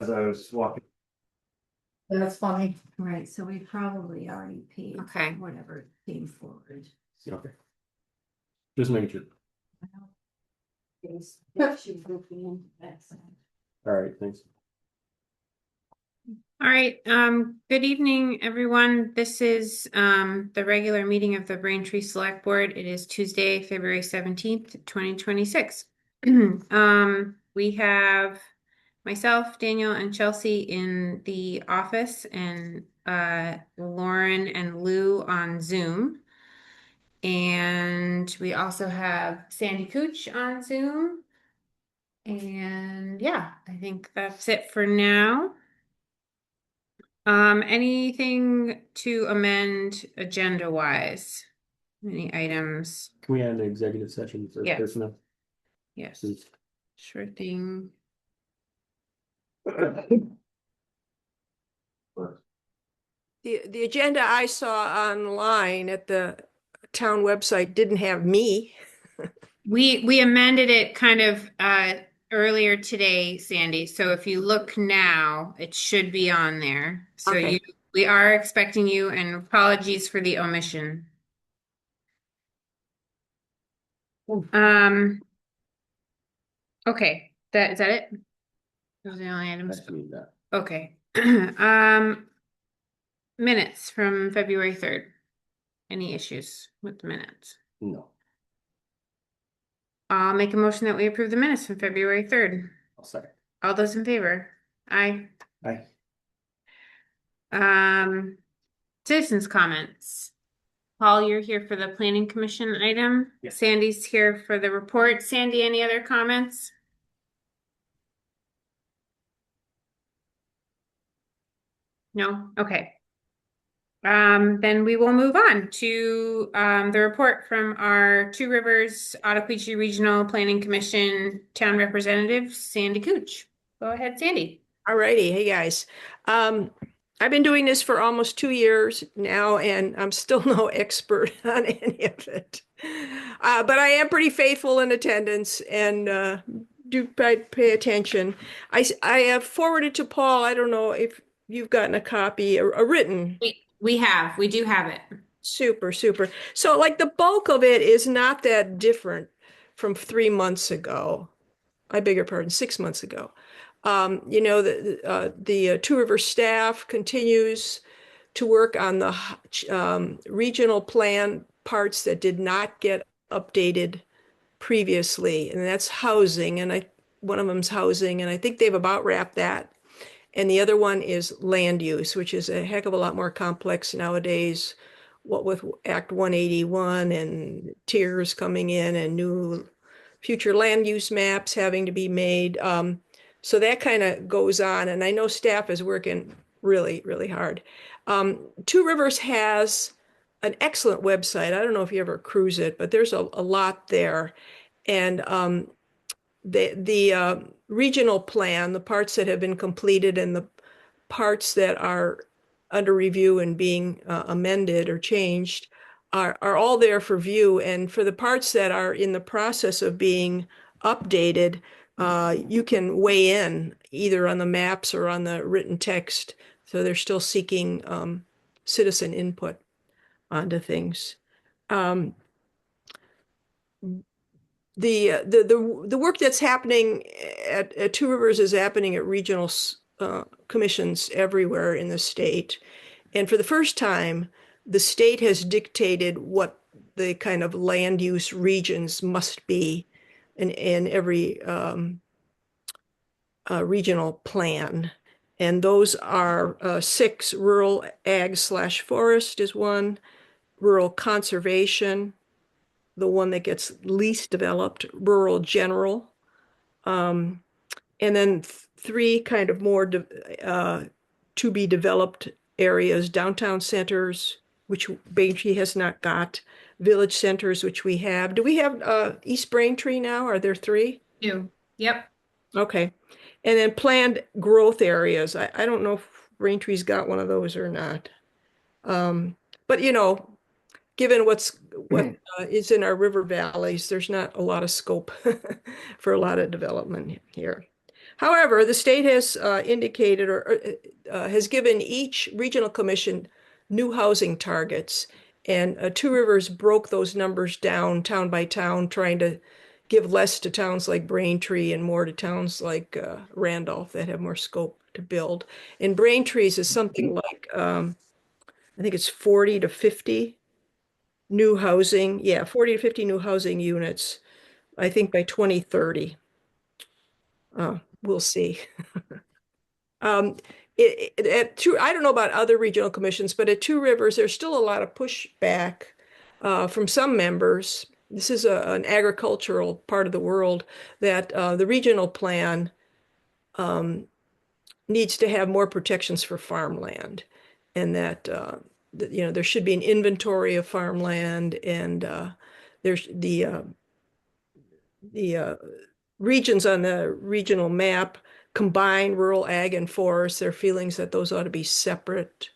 as I was walking. That's funny. Right, so we probably already paid. Okay. Whatever came forward. Okay. Just making sure. All right, thanks. All right, good evening, everyone. This is the regular meeting of the Braintree Select Board. It is Tuesday, February 17th, 2026. We have myself, Daniel, and Chelsea in the office, and Lauren and Lou on Zoom. And we also have Sandy Cooch on Zoom. And yeah, I think that's it for now. Anything to amend agenda wise? Any items? Can we add an executive session for Yeah. personnel? Yes, Please. sure thing. The agenda I saw online at the town website didn't have me. We amended it kind of earlier today, Sandy. So if you look now, it should be on there. So Okay. we are expecting you, and apologies for the omission. Okay, is that it? Those are the only items. I need that. Okay. Minutes from February 3rd. Any issues with the minutes? No, I'll make a motion that we approve the minutes from February 3rd. I'll second. All those in favor? Aye. Aye. Citizens comments. Paul, you're here for the planning commission item. Yes. Sandy's here for the report. Sandy, any other comments? No? Okay. Then we will move on to the report from our Two Rivers Ottaquechee Regional Planning Commission Town Representative, Sandy Cooch. Go ahead, Sandy. All righty. Hey, guys. I've been doing this for almost 2 years now, and I'm still no expert on any of it. But I am pretty faithful in attendance and do pay attention. I have forwarded to Paul. I don't know if you've gotten a copy, a written. We do have it. Super. So like the bulk of it is not that different from 3 months ago. I beg your pardon, 6 months ago. The Two Rivers staff continues to work on the regional plan parts that did not get updated previously, and that's housing. And one of them's housing, and I think they've about wrapped that. And the other one is land use, which is a heck of a lot more complex nowadays, what with Act 181 and tiers coming in and new future land use maps having to be made. So that kind of goes on. And I know staff is working really, really hard. Two Rivers has an excellent website. I don't know if you ever cruise it, but there's a lot there. And the regional plan, the parts that have been completed and the parts that are under review and being amended or changed are all there for view. And for the parts that are in the process of being updated, you can weigh in either on the maps or on the written text. So they're still seeking citizen input onto things. The work that's happening at Two Rivers is happening at regional commissions everywhere in the state. And for the first time, the state has dictated what the kind of land use regions must be in every regional plan. And those are 6: rural ag/forest is one, rural conservation, the one that gets least developed, rural general, and then 3 kind of more to be developed areas: downtown centers, which Braintree has not got, village centers, which we have. Do we have East Braintree now? Are there 3? 2. Yep. Okay. And then planned growth areas. I don't know if Braintree's got one of those or not. But given what is in our river valleys, there's not a lot of scope for a lot of development here. However, the state has indicated or has given each regional commission new housing targets. And Two Rivers broke those numbers down town by town, trying to give less to towns like Braintree and more to towns like Randolph that have more scope to build. And Braintree's is something like, I think it's 40 to 50 new housing. Yeah, 40 to 50 new housing units, I think by 2030. We'll see. I don't know about other regional commissions, but at Two Rivers, there's still a lot of pushback from some members. This is an agricultural part of the world that the regional plan needs to have more protections for farmland, and that there should be an inventory of farmland, and there's the regions on the regional map combine rural ag and forest. Their feelings that those ought to be separate.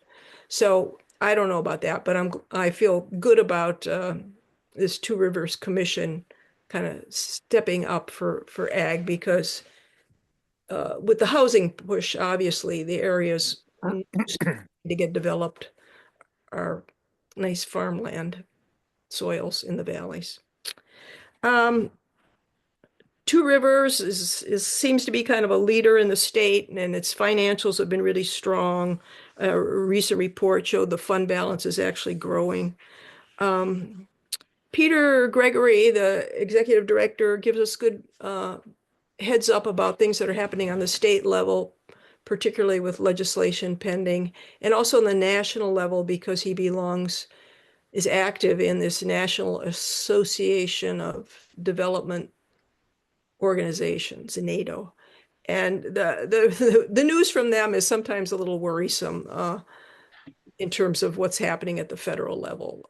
So I don't know about that, but I feel good about this Two Rivers Commission kind of stepping up for ag, because with the housing push, obviously the areas to get developed are nice farmland soils in the valleys. Two Rivers seems to be kind of a leader in the state, and its financials have been really strong. A recent report showed the fund balance is actually growing. Peter Gregory, the executive director, gives us good heads up about things that are happening on the state level, particularly with legislation pending, and also on the national level, because he is active in this National Association of Development Organizations, NATO. And the news from them is sometimes a little worrisome in terms of what's happening at the federal level.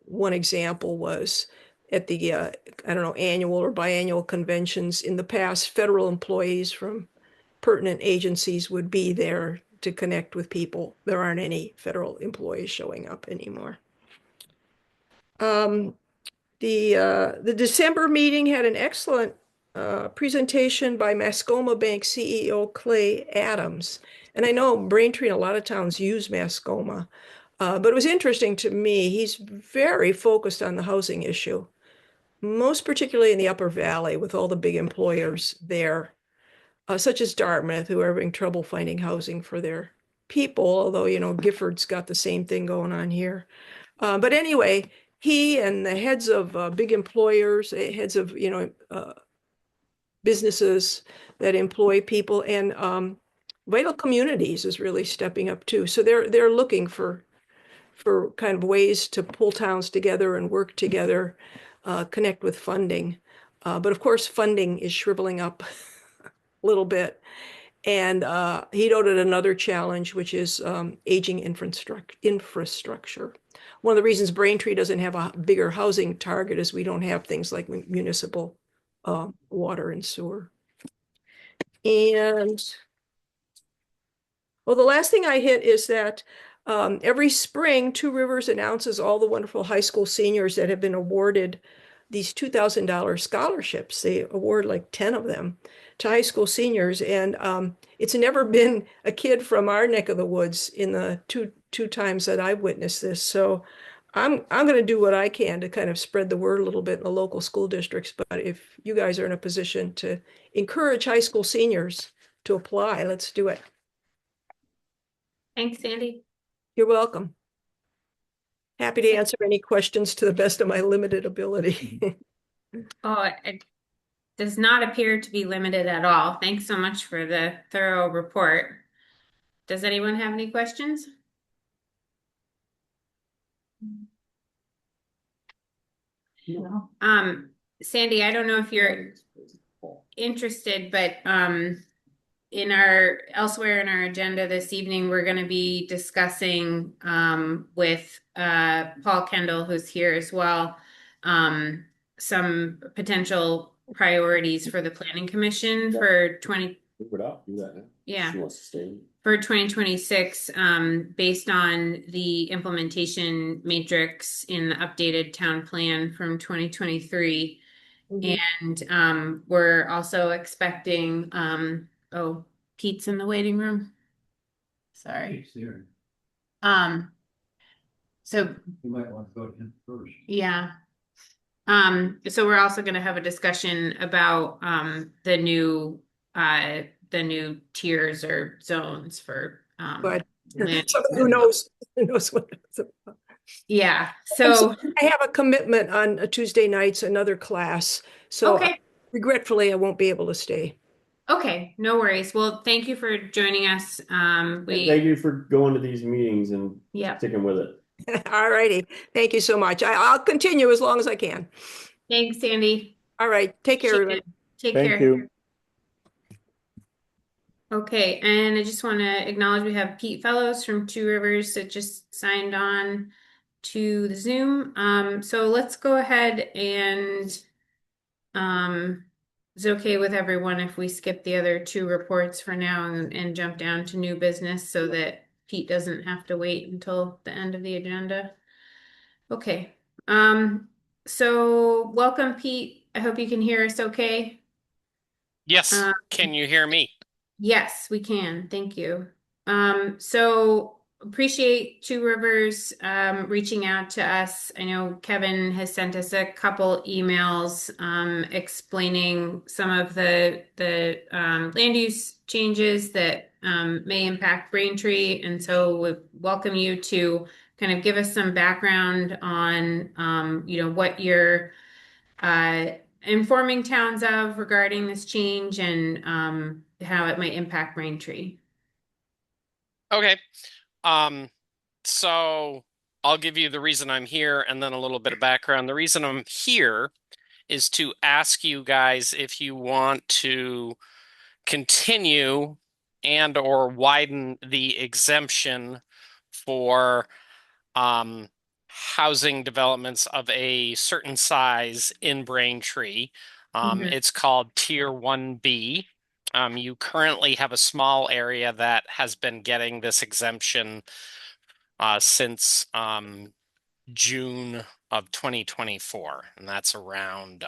One example was at the, I don't know, annual or biannual conventions. In the past, federal employees from pertinent agencies would be there to connect with people. There aren't any federal employees showing up anymore. The December meeting had an excellent presentation by Mascoma Bank CEO Clay Adams. And I know Braintree and a lot of towns use Mascoma, but it was interesting to me. He's very focused on the housing issue, most particularly in the Upper Valley with all the big employers there, such as Dartmouth, who are having trouble finding housing for their people, although, Gifford's got the same thing going on here. But anyway, he and the heads of big employers, heads of, businesses that employ people, and Vital Communities is really stepping up too. So they're looking for kind of ways to pull towns together and work together, connect with funding. But of course, funding is shriveling up a little bit. And he noted another challenge, which is aging infrastructure. One of the reasons Braintree doesn't have a bigger housing target is we don't have things like municipal water and sewer. And well, the last thing I hit is that every spring, Two Rivers announces all the wonderful high school seniors that have been awarded these $2,000 scholarships. They award like 10 of them to high school seniors. And it's never been a kid from our neck of the woods in the two times that I've witnessed this. So I'm going to do what I can to kind of spread the word a little bit in the local school districts. But if you guys are in a position to encourage high school seniors to apply, let's do it. Thanks, Sandy. You're welcome. Happy to answer any questions to the best of my limited ability. Oh, it does not appear to be limited at all. Thanks so much for the thorough report. Does anyone have any questions? No. Sandy, I don't know if you're interested, but elsewhere in our agenda this evening, we're going to be discussing with Paul Kendall, who's here as well, some potential priorities for the Planning Commission for 20. Move it up, do that now. Yeah. She wants to stay. For 2026, based on the implementation matrix in the updated town plan from 2023. Mhm. And we're also expecting Oh, Pete's in the waiting room. Sorry. He's here. Um, so You might want to go to him first. yeah. So we're also gonna have a discussion about the new tiers or zones for But land. somebody who knows what it's about. Yeah. I'm So sorry, I have a commitment on a Tuesday nights, another class. So okay. regretfully, I won't be able to stay. Okay, no worries. Well, thank you for joining us. And thank you for going to these meetings and Yeah. sticking with it. All righty. Thank you so much. I'll continue as long as I can. Thanks, Sandy. All right. Take care, Appreciate everybody. it. Take Thank care. you. Okay, and I just want to acknowledge we have Pete Fellows from Two Rivers that just signed on to the Zoom. So let's go ahead and is it okay with everyone if we skip the other two reports for now and jump down to new business so that Pete doesn't have to wait until the end of the agenda? Okay. So welcome, Pete. I hope you can hear us okay. Yes, Um, can you hear me? Yes, we can. Thank you. So appreciate Two Rivers reaching out to us. I know Kevin has sent us a couple emails explaining some of the land use changes that may impact Braintree, and so we welcome you to kind of give us some background on what you're uh, informing towns of regarding this change and how it might impact Braintree. Okay. Um, so I'll give you the reason I'm here and then a little bit of background. The reason I'm here is to ask you guys if you want to continue and or widen the exemption for housing developments of a certain size in Braintree. Mhm. It's called Tier 1B. You currently have a small area that has been getting this exemption since June of 2024, and that's around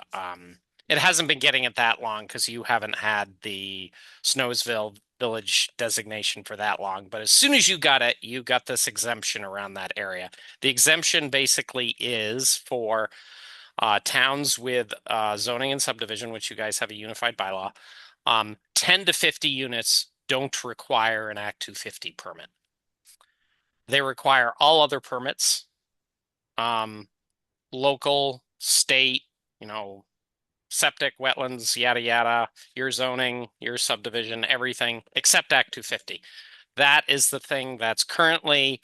it hasn't been getting it that long because you haven't had the Snowsville village designation for that long. But as soon as you got it, you got this exemption around that area. The exemption basically is for towns with zoning and subdivision, which you guys have a unified bylaw. 10 to 50 units don't require an Act 250 permit. They require all other permits. Local, state, septic, wetlands, yada, yada, your zoning, your subdivision, everything except Act 250. That is the thing that's currently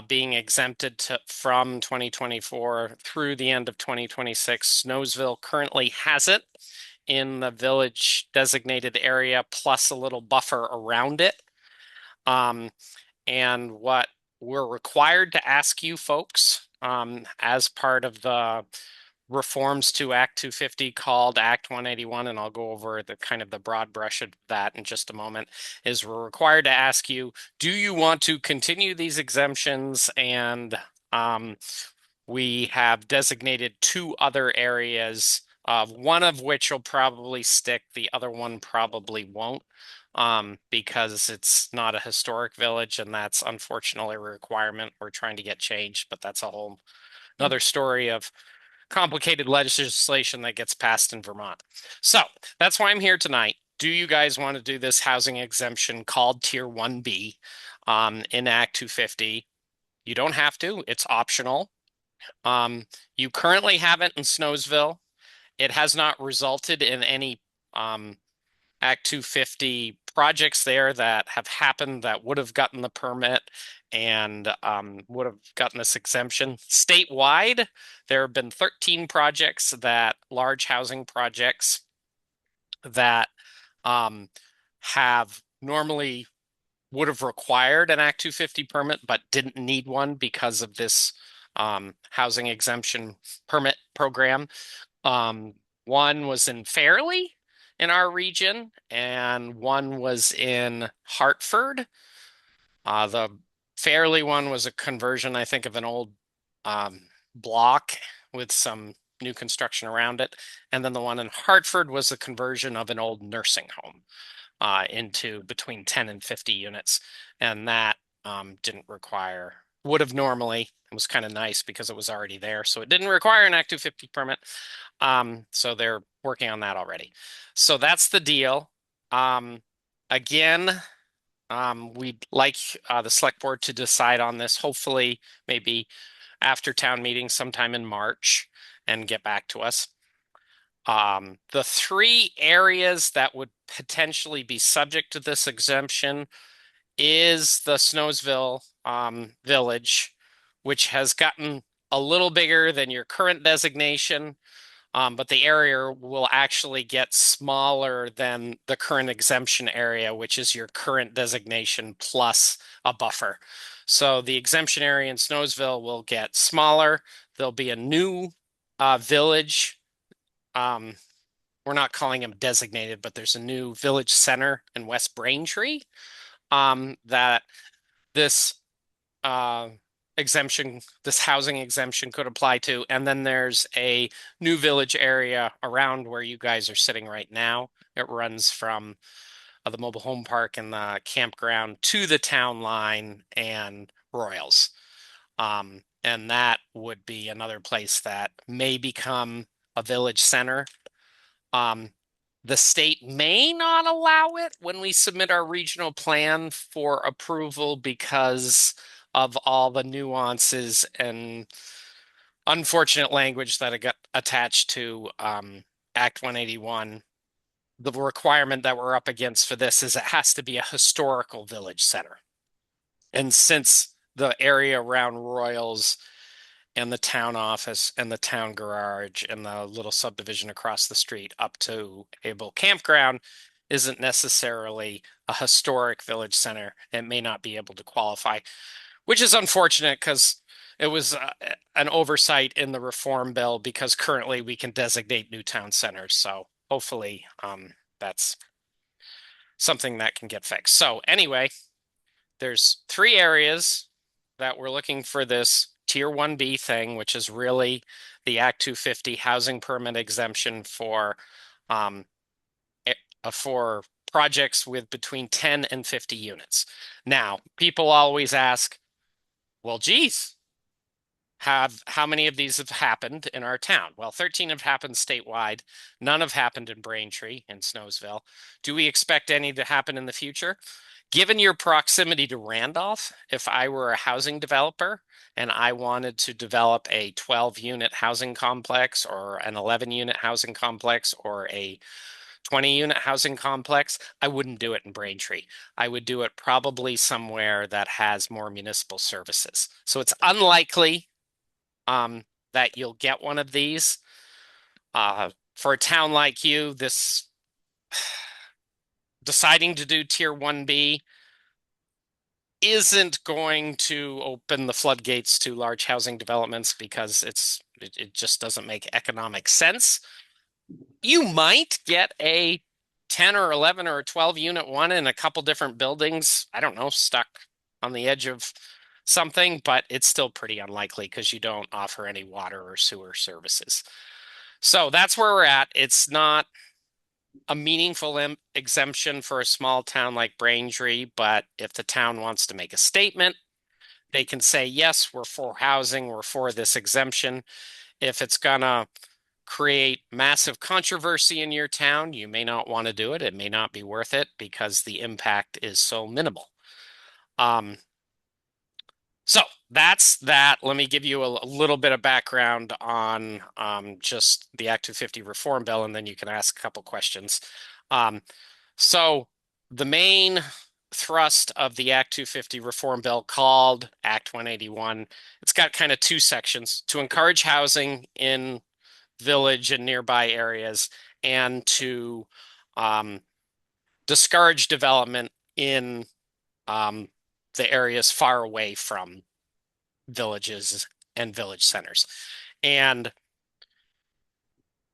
being exempted from 2024 through the end of 2026. Snowsville currently has it in the village designated area plus a little buffer around it. And what we're required to ask you folks as part of the reforms to Act 250 called Act 181, and I'll go over the kind of the broad brush of that in just a moment, is we're required to ask you, do you want to continue these exemptions? And we have designated two other areas, one of which will probably stick, the other one probably won't. Because it's not a historic village, and that's unfortunately a requirement we're trying to get changed, but that's a whole another story of complicated legislation that gets passed in Vermont. So that's why I'm here tonight. Do you guys want to do this housing exemption called Tier 1B in Act 250? You don't have to, it's optional. You currently have it in Snowsville. It has not resulted in any Act 250 projects there that have happened that would have gotten the permit and would have gotten this exemption. Statewide, there have been 13 projects large housing projects that have normally would have required an Act 250 permit, but didn't need one because of this housing exemption permit program. One was in Fairleigh in our region, and one was in Hartford. The Fairleigh one was a conversion, I think, of an old block with some new construction around it. And then the one in Hartford was a conversion of an old nursing home. into between 10 and 50 units. And that would have normally, it was kind of nice because it was already there. So it didn't require an Act 250 permit. So they're working on that already. So that's the deal. Again, we'd like the select board to decide on this, hopefully maybe after town meeting sometime in March, and get back to us. The 3 areas that would potentially be subject to this exemption is the Snowsville village, which has gotten a little bigger than your current designation, but the area will actually get smaller than the current exemption area, which is your current designation plus a buffer. So the exemption area in Snowsville will get smaller. There'll be a new village. We're not calling them designated, but there's a new village center in West Braintree that this this housing exemption could apply to. And then there's a new village area around where you guys are sitting right now. It runs from the mobile home park and the campground to the town line and Royals. And that would be another place that may become a village center. The state may not allow it when we submit our regional plan for approval because of all the nuances and unfortunate language that got attached to Act 181. The requirement that we're up against for this is it has to be a historical village center. And since the area around Royals and the town office and the town garage and the little subdivision across the street up to Able Campground isn't necessarily a historic village center, it may not be able to qualify, which is unfortunate because it was an oversight in the reform bill because currently we can designate new town centers. So hopefully that's something that can get fixed. So anyway, there's 3 areas that we're looking for this Tier 1B thing, which is really the Act 250 housing permit exemption for projects with between 10 and 50 units. Now, people always ask, well, geez, how many of these have happened in our town? Well, 13 have happened statewide. None have happened in Braintree and Snowsville. Do we expect any to happen in the future? Given your proximity to Randolph, if I were a housing developer and I wanted to develop a 12-unit housing complex or an 11-unit housing complex or a 20-unit housing complex, I wouldn't do it in Braintree. I would do it probably somewhere that has more municipal services. So it's unlikely that you'll get one of these. For a town like you, this deciding to do Tier 1B isn't going to open the floodgates to large housing developments because it just doesn't make economic sense. You might get a 10 or 11 or 12 unit one in a couple different buildings, I don't know, stuck on the edge of something, but it's still pretty unlikely because you don't offer any water or sewer services. So that's where we're at. It's not a meaningful exemption for a small town like Braintree, but if the town wants to make a statement, they can say, yes, we're for housing, we're for this exemption. If it's gonna create massive controversy in your town, you may not want to do it. It may not be worth it because the impact is so minimal. So that's that. Let me give you a little bit of background on just the Act 250 reform bill, and then you can ask a couple questions. So the main thrust of the Act 250 reform bill called Act 181, it's got kind of 2 sections: to encourage housing in village and nearby areas and to discourage development in the areas far away from villages and village centers. And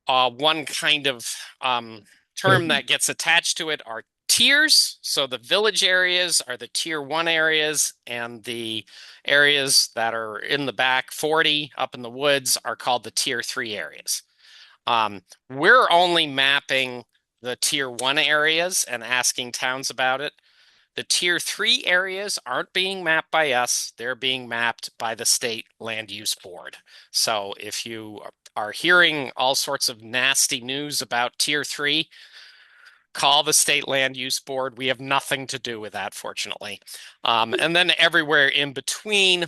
one kind of term that gets attached to it are tiers. So the village areas are the Tier 1 areas, and the areas that are in the back 40 up in the woods are called the Tier 3 areas. We're only mapping the tier 1 areas and asking towns about it. The tier 3 areas aren't being mapped by us, they're being mapped by the state land use board. So if you are hearing all sorts of nasty news about tier 3, call the state land use board. We have nothing to do with that, fortunately. And then everywhere in between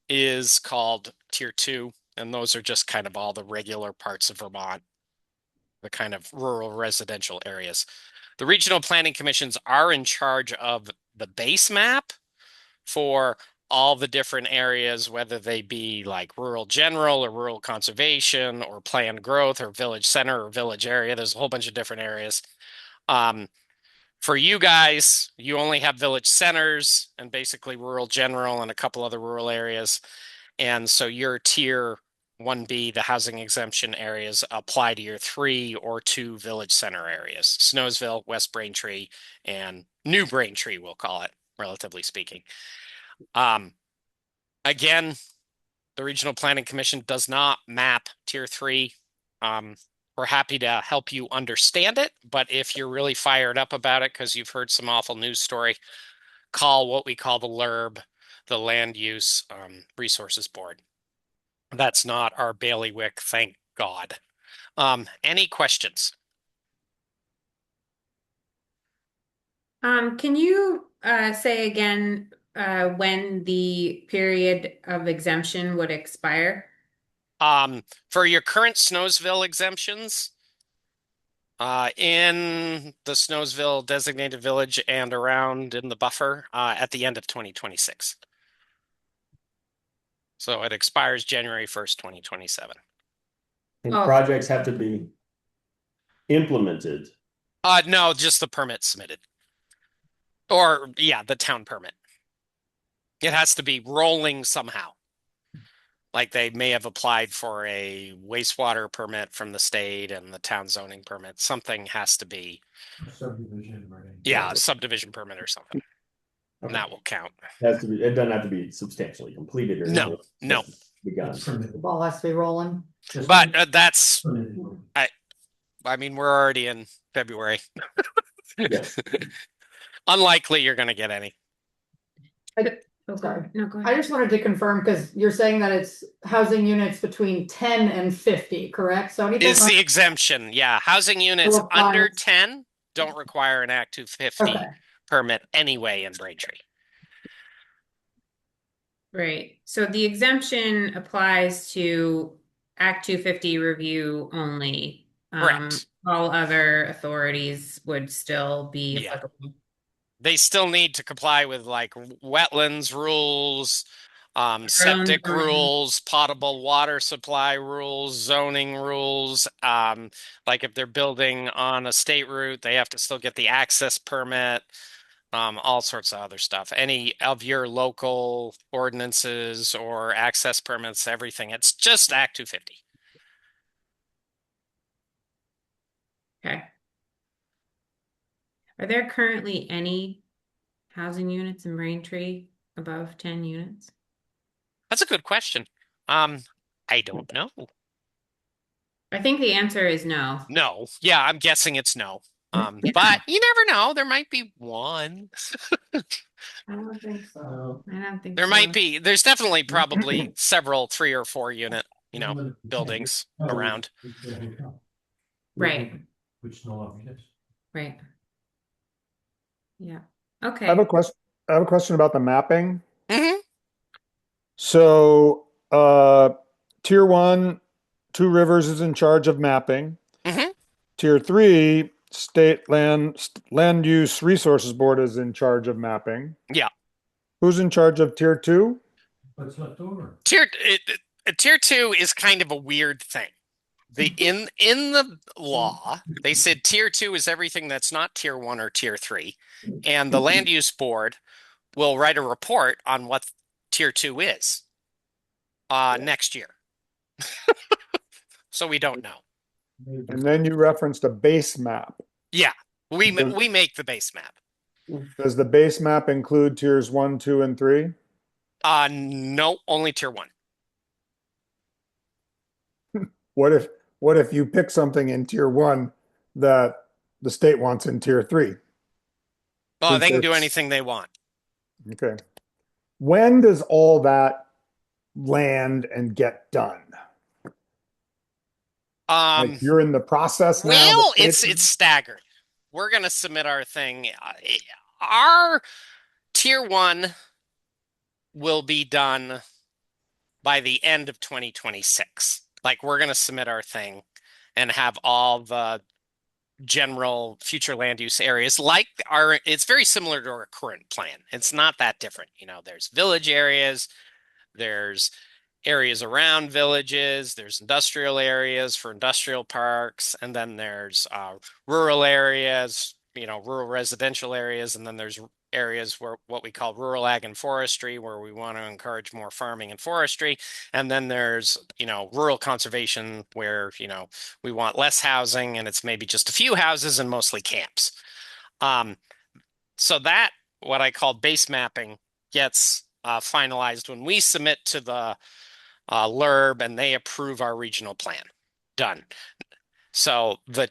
is called tier 2, and those are just kind of all the regular parts of Vermont, the kind of rural residential areas. The regional planning commissions are in charge of the base map for all the different areas, whether they be like rural general or rural conservation or planned growth or village center or village area. There's a whole bunch of different areas. For you guys, you only have village centers and basically rural general and a couple other rural areas. And so your tier 1B, the housing exemption areas, apply to your 3 or 2 village center areas, Snowsville, West Braintree, and New Braintree, we'll call it, relatively speaking. Again, the Regional Planning Commission does not map tier 3. We're happy to help you understand it, but if you're really fired up about it because you've heard some awful news story, call what we call the LURB, the Land Use Resources Board. That's not our bailiwick, thank God. Any questions? Can you say again when the period of exemption would expire? For your current Snowsville exemptions, in the Snowsville designated village and around in the buffer, at the end of 2026. So it expires January 1st, 2027. And Oh. projects have to be implemented. No, just the permit submitted. Or, yeah, the town permit. It has to be rolling somehow. Like they may have applied for a wastewater permit from the state and the town zoning permit. Something has to be, Subdivision, right? yeah, a subdivision permit or something. And Okay. that will count. It has to be, it doesn't have to be substantially completed or No, anything. no. Just begun. The ball has to be rolling. But that's, I mean, we're already in February. Yes. Unlikely you're going to get any. Oh, Sorry. no, go I ahead. just wanted to confirm, because you're saying that it's housing units between 10 and 50, correct? So anything Is the exemption, yeah. Housing units Well, under fine. 10 don't require an Act 250 Okay. permit anyway in Braintree. Right. So the exemption applies to Act 250 review only. Correct. All other authorities would still be Yeah. applicable. They still need to comply with like wetlands rules, septic zoning. rules, potable water supply rules, zoning rules. Like if they're building on a state route, they have to still get the access permit, all sorts of other stuff. Any of your local ordinances or access permits, everything. It's just Act 250. Okay. Are there currently any housing units in Braintree above 10 units? That's a good question. I don't know. I think the answer is no. No. Yeah, I'm guessing it's no. But you never know. There might be one. I don't think so. I don't think There so. might be. There's definitely probably several 3 or 4 unit, buildings around. Right. Which no longer is. Right. Yeah. I Okay. have a question about the mapping. Mhm. So, tier 1, Two Rivers is in charge of mapping. Mhm. Tier 3, State Land Use Resources Board is in charge of mapping. Yeah. Who's in charge of tier 2? What's left over? Tier 2 is kind of a weird thing. In the law, they said tier 2 is everything that's not tier 1 or tier 3, and the land use board will write a report on what tier 2 is next year. So we don't know. And then you referenced a base map. Yeah, we make the base map. Does the base map include tiers 1, 2, and 3? No, only tier 1. What if you pick something in tier 1 that the state wants in tier 3. Oh, Since they can do it's- anything they want. Okay. When does all that land and get done? Like you're in the process now. the Well, state's- it's staggered. We're gonna submit our thing. Our tier 1 will be done by the end of 2026. Like we're gonna submit our thing and have all the general future land use areas like it's very similar to our current plan. It's not that different. There's village areas, there's areas around villages, there's industrial areas for industrial parks, and then there's rural areas, rural residential areas, and then there's areas where what we call rural ag and forestry, where we want to encourage more farming and forestry. And then there's, rural conservation where, we want less housing and it's maybe just a few houses and mostly camps. So that, what I call base mapping, gets finalized when we submit to the LURB and they approve our regional plan. Done. So the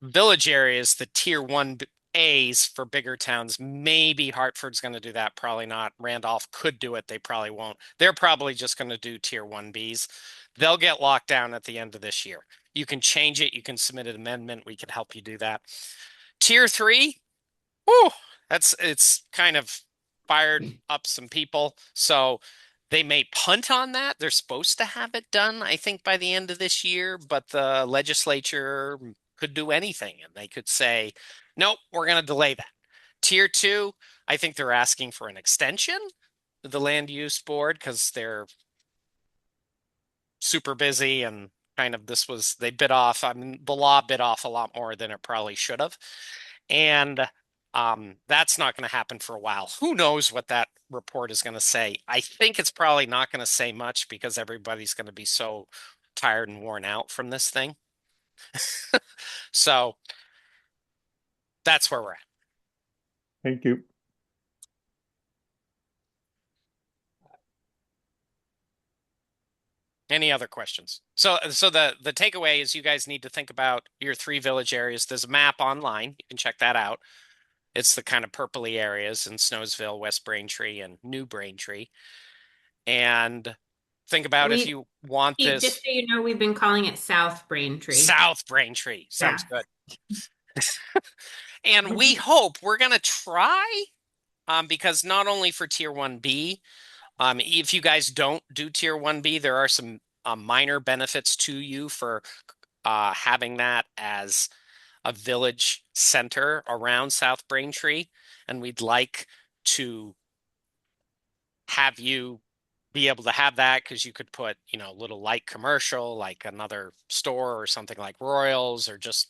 village areas, the tier 1As for bigger towns, maybe Hartford's going to do that, probably not. Randolph could do it, they probably won't. They're probably just going to do tier 1Bs. They'll get locked down at the end of this year. You can change it, you can submit an amendment, we can help you do that. Tier 3, it's kind of fired up some people. So they may punt on that. They're supposed to have it done, I think, by the end of this year, but the legislature could do anything and they could say, nope, we're going to delay that. Tier 2, I think they're asking for an extension of the land use board because they're super busy and kind of they bit off. I mean, the law bit off a lot more than it probably should have. And that's not going to happen for a while. Who knows what that report is going to say? I think it's probably not going to say much because everybody's going to be so tired and worn out from this thing. So that's where we're at. Thank you. Any other questions? So the takeaway is you guys need to think about your 3 village areas. There's a map online. You can check that out. It's the kind of purpley areas in Snowsville, West Braintree, and New Braintree. And think about if you want Pete, this. just so you know, we've been calling it South Braintree. South Braintree. Sounds good. And we hope we're going to try, because not only for tier 1B, if you guys don't do tier 1B, there are some minor benefits to you for having that as a village center around South Braintree. And we'd like to have you be able to have that because you could put, little light commercial, like another store or something like Royals, or just,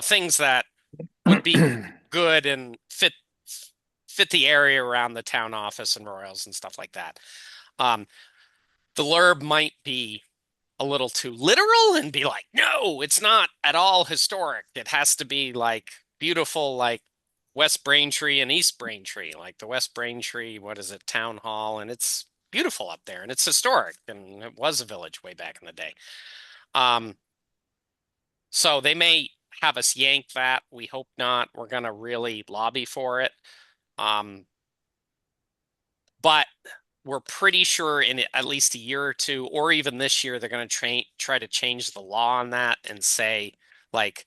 things that would be good and fit the area around the town office and Royals and stuff like that. The LURB might be a little too literal and be like, no, it's not at all historic. It has to be like beautiful, like West Braintree and East Braintree, like the West Braintree, what is it, Town Hall, and it's beautiful up there and it's historic and it was a village way back in the day. So they may have us yank that. We hope not. We're going to really lobby for it. But we're pretty sure in at least a year or two, or even this year, they're going to try to change the law on that and say, like,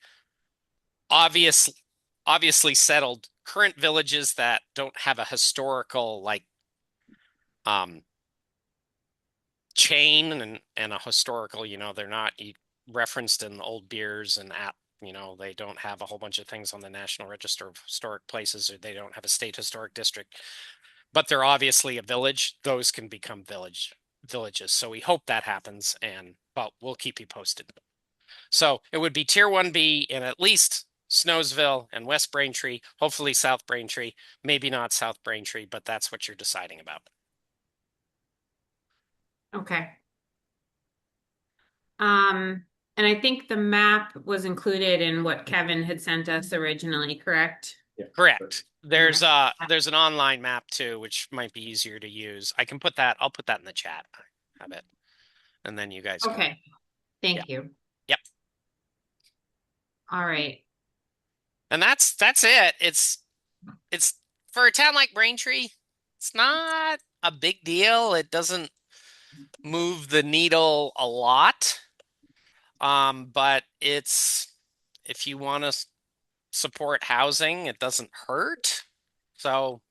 obviously settled current villages that don't have a historical, like, chain and a historical, they're not referenced in old beers and they don't have a whole bunch of things on the National Register of Historic Places, or they don't have a state historic district, but they're obviously a village. Those can become villages. So we hope that happens, but we'll keep you posted. So it would be tier 1B in at least Snowsville and West Braintree, hopefully South Braintree, maybe not South Braintree, but that's what you're deciding about. Okay. And I think the map was included in what Kevin had sent us originally, correct? Yeah. Correct. There's an online map too, which might be easier to use. I'll put that in the chat. I have it. And then you guys can. Okay. Thank you. Yep. All right. And that's it. It's for a town like Braintree, it's not a big deal. It doesn't move the needle a lot. But it's if you want to support housing, it doesn't hurt. So,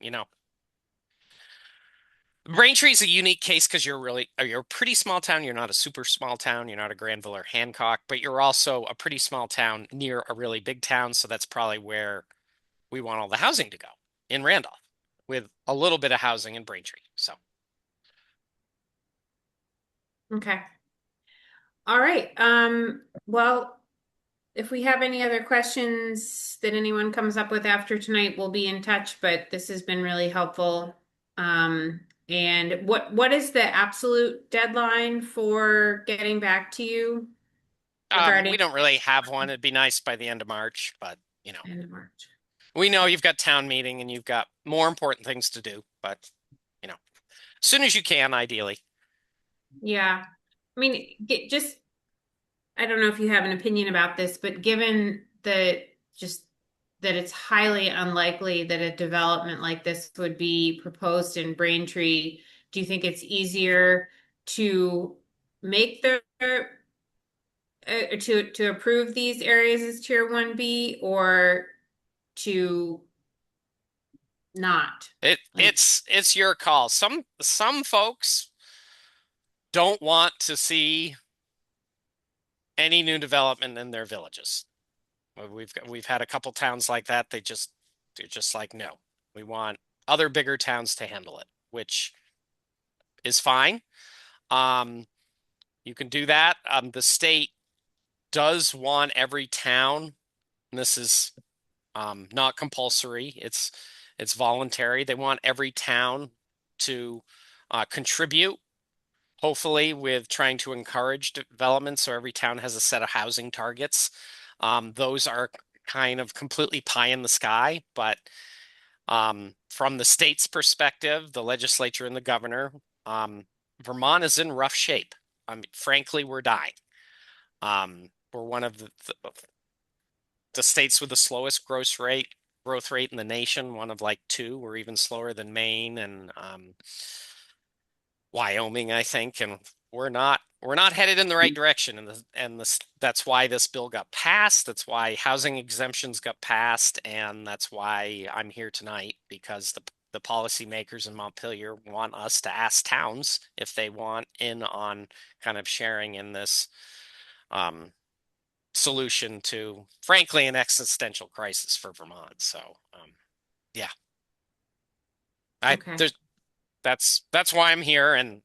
Braintree is a unique case because you're a pretty small town. You're not a super small town. You're not a Granville or Hancock, but you're also a pretty small town near a really big town. So that's probably where we want all the housing to go in Randolph, with a little bit of housing in Braintree. So, Okay. All right. Well, if we have any other questions that anyone comes up with after tonight, we'll be in touch, but this has been really helpful. And what is the absolute deadline for getting back to you regarding we don't really have one. It'd be nice by the end of March, but end of March? we know you've got town meeting and you've got more important things to do, but as soon as you can, ideally. Yeah. I mean, I don't know if you have an opinion about this, but given that it's highly unlikely that a development like this would be proposed in Braintree, do you think it's easier to make to approve these areas as Tier 1B or to not? It's your call. Some folks don't want to see any new development in their villages. We've had a couple towns like that. They're just like, no, we want other bigger towns to handle it, which is fine. You can do that. The state does want every town, and this is not compulsory. It's voluntary. They want every town to contribute, hopefully with trying to encourage development. So every town has a set of housing targets. Those are kind of completely pie in the sky, but from the state's perspective, the legislature and the governor, Vermont is in rough shape. Frankly, we're dying. We're one of the states with the slowest growth rate in the nation, one of like two. We're even slower than Maine and Wyoming, I think, and we're not headed in the right direction. That's why this bill got passed. That's why housing exemptions got passed, and that's why I'm here tonight, because the policymakers in Montpelier want us to ask towns if they want in on kind of sharing in this solution to, frankly, an existential crisis for Vermont. So, yeah, Okay. that's why I'm here, and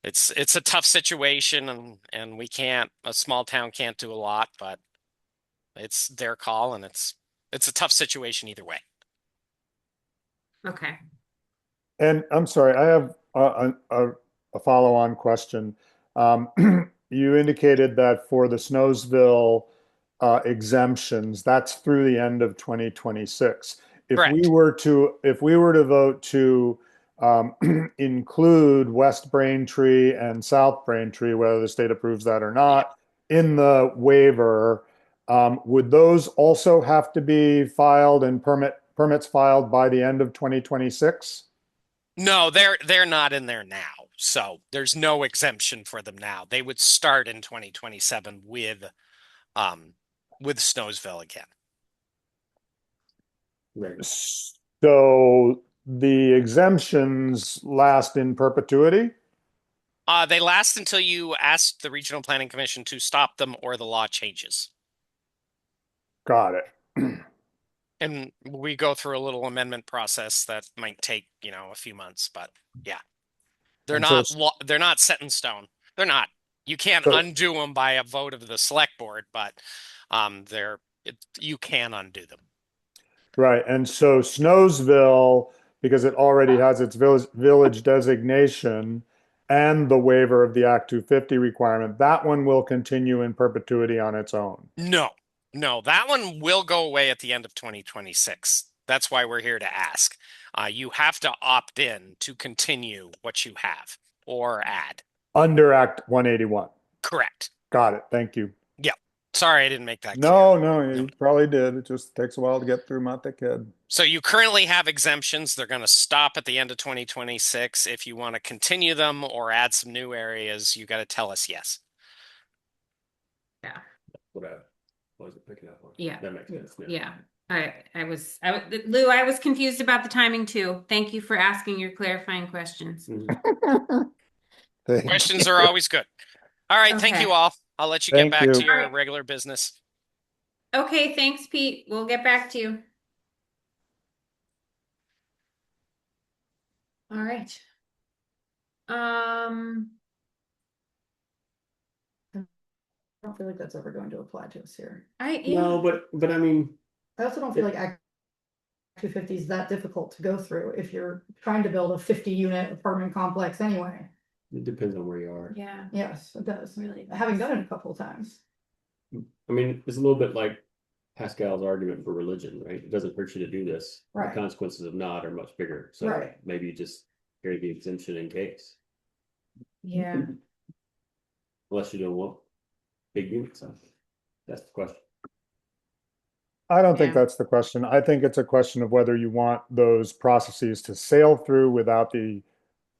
it's a tough situation, and a small town can't do a lot, but it's their call, and it's a tough situation either way. Okay. And I'm sorry, I have a follow-on question. You indicated that for the Snowsville exemptions, that's through the end of 2026. If we Correct. were to vote to include West Braintree and South Braintree, whether the state approves that or not, in the waiver, would those also have to be filed and permits filed by the end of 2026? No, they're not in there now. So there's no exemption for them now. They would start in 2027 with Snowsville again. Right. So the exemptions last in perpetuity? They last until you ask the Regional Planning Commission to stop them or the law changes. Got it. And we go through a little amendment process that might take, a few months, but yeah. They're not set in stone. They're not. You can't undo them by a vote of the select board, but you can undo them. Right. And so Snowsville, because it already has its village designation and the waiver of the Act 250 requirement, that one will continue in perpetuity on its own. No, that one will go away at the end of 2026. That's why we're here to ask. You have to opt in to continue what you have or add. Under Act 181. Correct. Got it. Thank you. Yeah. Sorry, I didn't make that clear. No, you probably did. It just takes a while to get through Monte Kid. So you currently have exemptions. They're going to stop at the end of 2026. If you want to continue them or add some new areas, you got to tell us yes. What I wasn't picking up on. Yeah. That makes sense. Yeah. Lou, I was confused about the timing too. Thank you for asking your clarifying questions. Mhm. Questions are always good. All right. Thank Okay. you all. I'll let you get Thank back you. to your All right. regular business. Okay, thanks, Pete. We'll get back to you. All right. I don't feel like that's ever going to apply to us here. No, but I mean, I also don't feel like Act 250 is that difficult to go through if you're trying to build a 50-unit apartment complex anyway. it depends on where you are. Yeah. Yes, it does. Really Having does. done it a couple of times. I mean, it's a little bit like Pascal's argument for religion, right? It doesn't hurt you to do this. Right. The consequences of not are much bigger. So Right. maybe you just carry the exemption in case. Yeah. Unless you don't want big units. That's the question. I don't think Yeah. that's the question. I think it's a question of whether you want those processes to sail through without the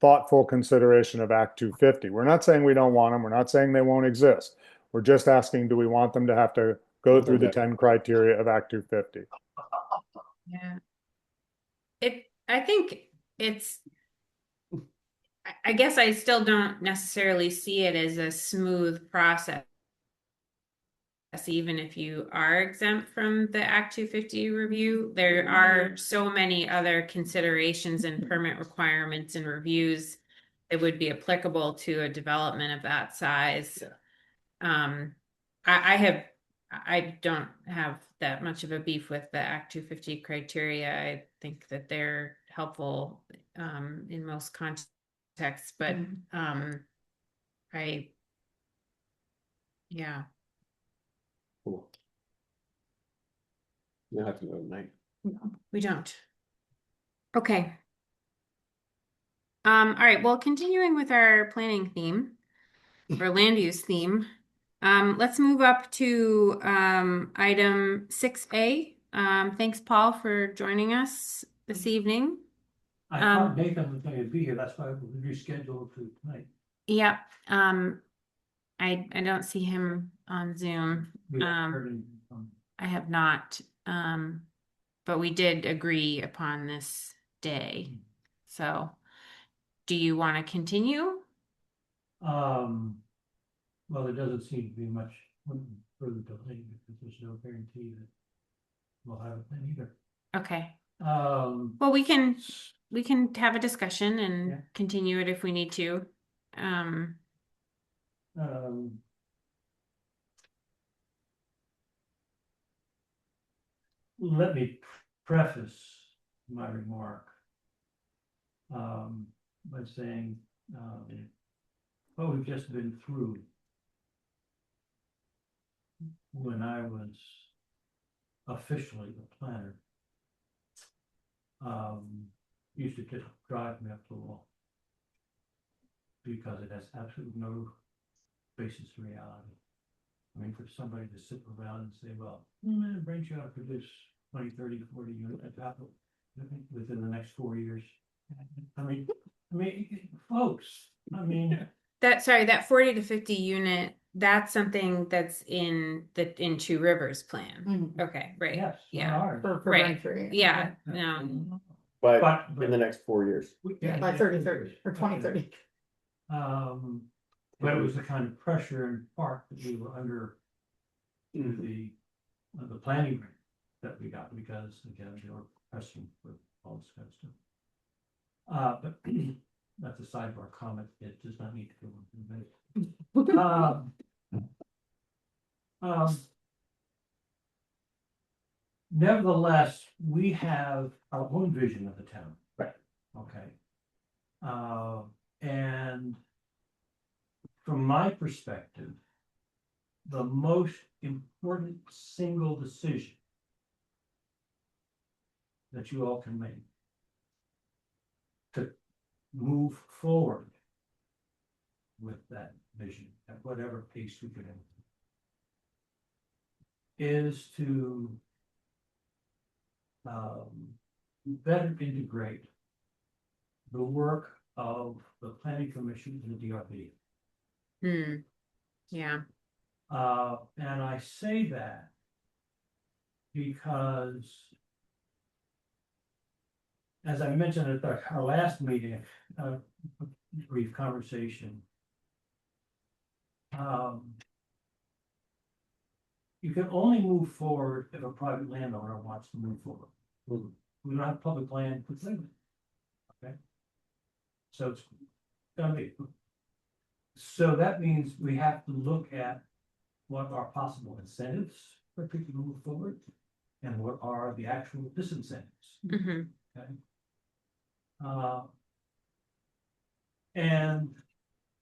thoughtful consideration of Act 250. We're not saying we don't want them. We're not saying they won't exist. We're just asking, do we want them to have to go through the Okay. 10 criteria of Act 250? Yeah. I think it's, I guess I still don't necessarily see it as a smooth process. Even if you are exempt from the Act 250 review, there are so many other considerations and permit requirements and reviews that would be applicable to a development of that size. Yeah. I don't have that much of a beef with the Act 250 criteria. I think that they're helpful in most contexts, but yeah. Cool. You don't have to go tonight. We don't. Okay. All right. Well, continuing with our planning theme or land use theme, let's move up to item 6A. Thanks, Paul, for joining us this evening. I thought Nathan was going to be here, that's why we rescheduled to tonight. Yeah. I don't see him on Zoom. We haven't heard anything from him. I have not. But we did agree upon this day. So, do you want to continue? Well, there doesn't seem to be much further delay because there's no guarantee that we'll have it then either. Okay. Well, we can have a discussion and Yeah. continue it if we need to. Let me preface my remark by saying what we've just been through when I was officially a planner used to just drive me up the wall because it has absolutely no basis in reality. I mean, for somebody to sit around and say, well, Braintree ought to produce 20, 30, 40 units within the next 4 years. I mean, folks, that 40 to 50 unit, that's something that's in Two Rivers plan. Mhm. Okay, right. yes, Yeah. ours. For Right. Braintree. Yeah. No. But in the next 4 years. Yeah, by 3030 or 2030. But it was the kind of pressure in part that we were under the planning grant that we got because again, they were pressing for all this kind of stuff. But that's a sidebar comment. It does not need to go into the minute. Nevertheless, we have our own vision of the town. Right. Okay. And from my perspective, the most important single decision that you all can make to move forward with that vision at whatever pace we can, is to better integrate the work of the planning commission and the DRB. Yeah. And I say that because, as I mentioned at our last meeting, brief conversation, you can only move forward if a private landowner wants to move forward. Mhm. We don't have public land, okay? So it's gonna be. So that means we have to look at what are possible incentives for people to move forward and what are the actual disincentives, Hmm. okay? And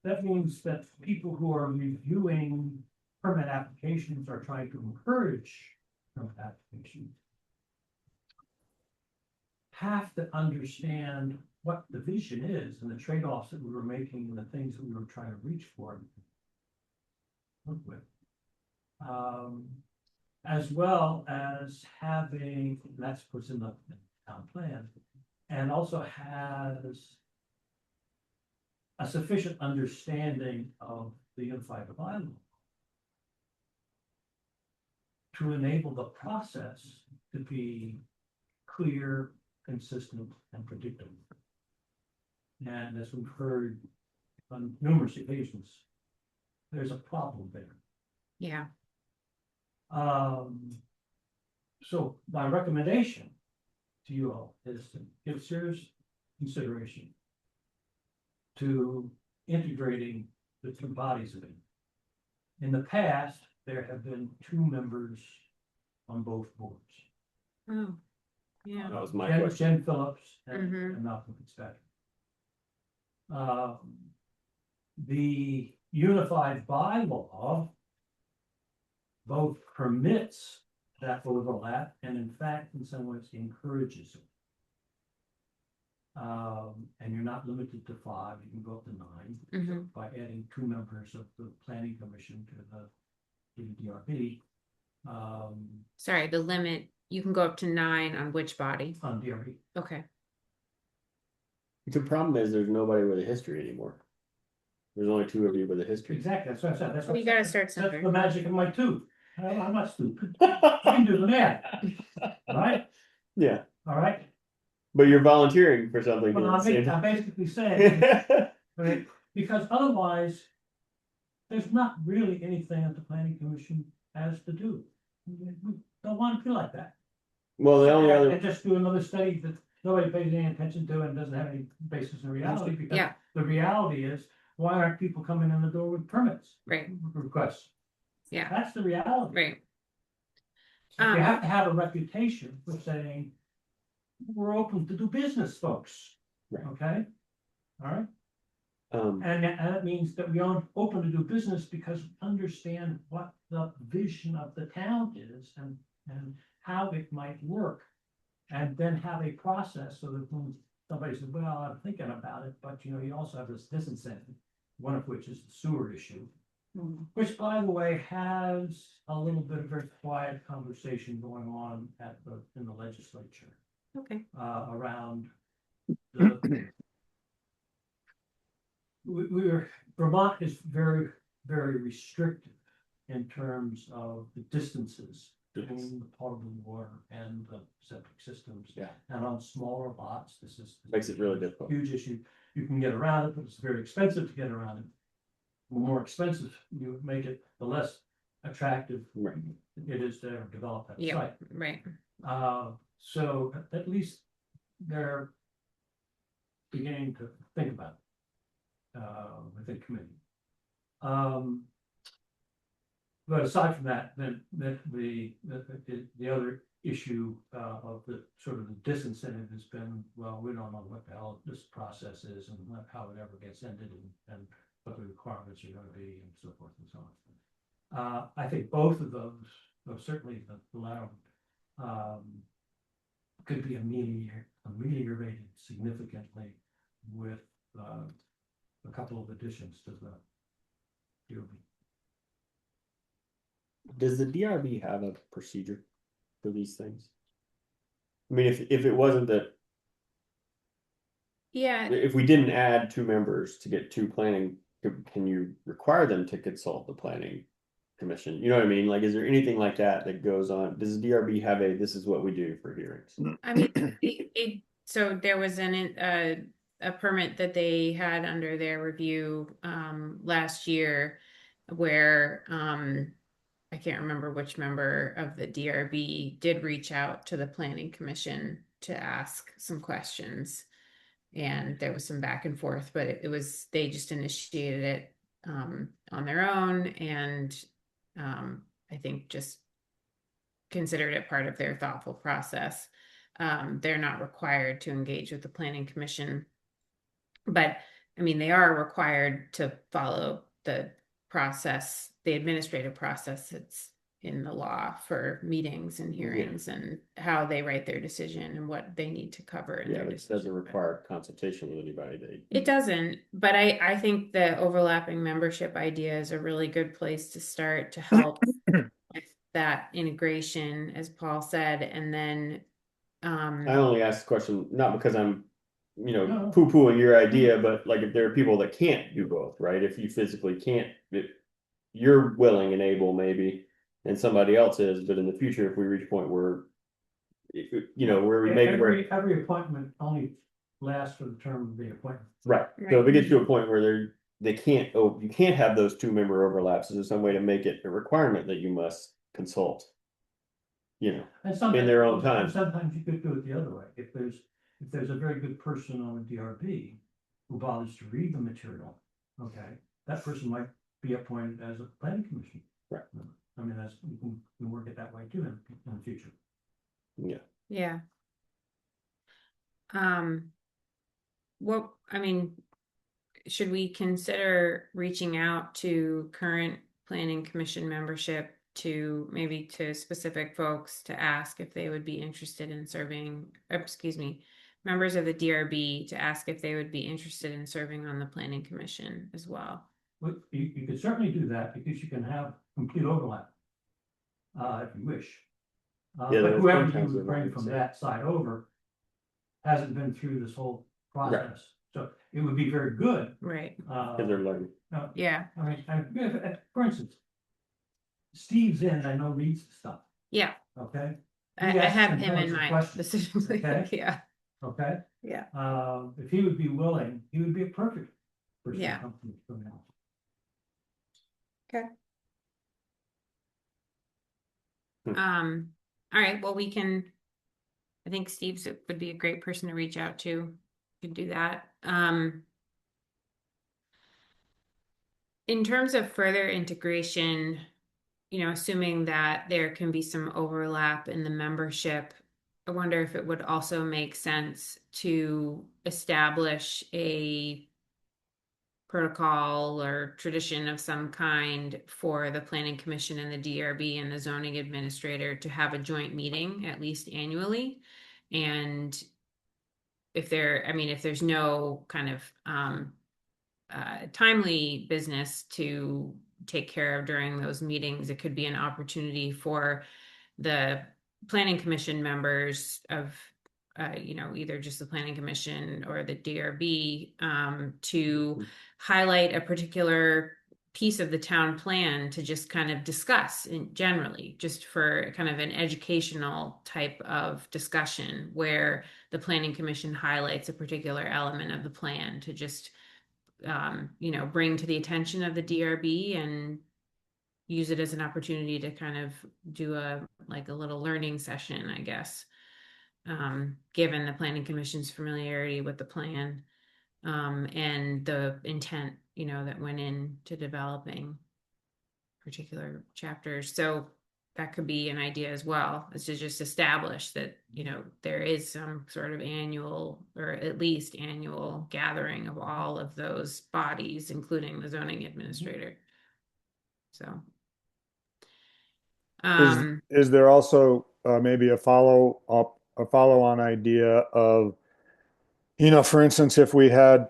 that means that people who are reviewing permit applications are trying to encourage permit applications have to understand what the vision is and the trade-offs that we were making and the things that we were trying to reach for. Work with. As well as having, that's what's in the town plan, and also has a sufficient understanding of the unified bylaw to enable the process to be clear, consistent, and predictable. And as we've heard on numerous occasions, there's a problem there. Yeah. So my recommendation to you all is to give serious consideration to integrating the two bodies of it. In the past, there have been two members on both boards. Oh, yeah. That was my Jen question. Phillips Mhm. and Malcolm Fitzpatrick. The unified bylaw both permits that overlap and in fact, in some ways encourages it. And you're not limited to 5, you can go up to 9 Mhm. by adding 2 members of the planning commission to the DRB. Sorry, the limit, you can go up to 9 on which body? On DRB. Okay. The problem is there's nobody with a history anymore. There's only 2 of you with a history. Exactly, that's what I said, that's what. You gotta start That's the somewhere. magic of my tooth. I'm not stupid. I can do the math. All right, Yeah, all right. but you're volunteering for something. Well, here at the same I'm basically saying, time. right, because otherwise, there's not really anything that the planning commission has to do. We don't want to feel like that. Well, the only And other, just do another study that nobody pays any attention to and doesn't have any basis in reality, because Yeah. the reality is, why aren't people coming in the door with permits? Right. Requests. Yeah. That's the reality. Right. You have to have a reputation for saying, we're open to do business, folks. Right. Okay? All right? um, And that means that we are open to do business because we understand what the vision of the town is and how it might work. And then have a process so that when somebody says, well, I'm thinking about it, but you also have this disincentive, one of which is the sewer issue. Which, by the way, has a little bit of very quiet conversation going on in the legislature Okay. around the. Vermont is very, very restrictive in terms of the distances between the potable water and the septic systems. Yeah. And on smaller lots, this Makes it really difficult. Huge issue. You can get around it, but it's very expensive to get around it. The more expensive you make it, the less attractive Right. it is to ever develop that Yeah. site. Right. So at least they're beginning to think about it within committee. But aside from that, then the other issue of the sort of the disincentive has been, well, we don't know what the hell this process is and how it ever gets ended and what the requirements are going to be and so forth and so on. I think both of those, certainly the latter, could be ameliorated significantly with a couple of additions to the DOB. Does the DRB have a procedure for these things? I mean, if it wasn't that, Yeah, if we didn't add two members to get two planning, can you require them to consult the planning commission? You know what I mean? Like, is there anything like that that goes on? Does the DRB have a, this is what we do for hearings? I mean, so there was a permit that they had under their review last year where I can't remember which member of the DRB did reach out to the planning commission to ask some questions. And there was some back and forth, but it was, they just initiated it on their own, and I think just considered it part of their thoughtful process. They're not required to engage with the planning commission, but I mean, they are required to follow the process, the administrative process that's in the law for meetings and hearings and how they write their decision and what they need to cover in Yeah, their but it decision. doesn't require consultation with anybody. It doesn't, but I think the overlapping membership idea is a really good place to start to help with that integration, as Paul said, and then I only asked the question, not because I'm, No. poo-pooing your idea, but like if there are people that can't do both, right? If you physically can't, you're willing and able maybe, and somebody else is, but in the future, if we reach a point where, where we make it where, Every appointment only lasts for the term of the appointment. right. So if it gets to a point where they can't, you can't have those two member overlaps, is there some way to make it a requirement that you must consult? And sometimes, In their own time. and sometimes you could do it the other way. If there's a very good person on the DRB who bothers to read the material, okay, that person might be appointed as a planning commission. Right. I mean, you can work it that way too in the future. Yeah. yeah. What, I mean, should we consider reaching out to current planning commission membership to maybe to specific folks to ask if they would be interested in serving, members of the DRB to ask if they would be interested in serving on the planning commission as well? Well, you could certainly do that because you can have complete overlap. If you wish. Yeah, But there's whoever you sometimes would they bring might from say- that side over hasn't been through this whole process. So it would be very good. Right. Because they're learning. Yeah. I mean, for instance, Steve's in, I know reads the stuff, Yeah. okay? I He asks have some him in intelligent mind questions, specifically. okay? Yeah. Okay? Yeah. If he would be willing, he would be a perfect person to Yeah. come from now. All right, well, I think Steve's would be a great person to reach out to. Could do that. In terms of further integration, assuming that there can be some overlap in the membership, I wonder if it would also make sense to establish a protocol or tradition of some kind for the planning commission and the DRB and the zoning administrator to have a joint meeting at least annually. And if there's no kind of timely business to take care of during those meetings, it could be an opportunity for the planning commission members of either just the planning commission or the DRB to highlight a particular piece of the town plan to just kind of discuss generally, just for kind of an educational type of discussion where the planning commission highlights a particular element of the plan to just bring to the attention of the DRB and use it as an opportunity to kind of do a little learning session, I guess, given the planning commission's familiarity with the plan and the intent, that went into developing particular chapters. So that could be an idea as well, is to just establish that, there is some sort of annual or at least annual gathering of all of those bodies, including the zoning administrator. So. Is there also maybe a follow-on idea of, for instance, if we had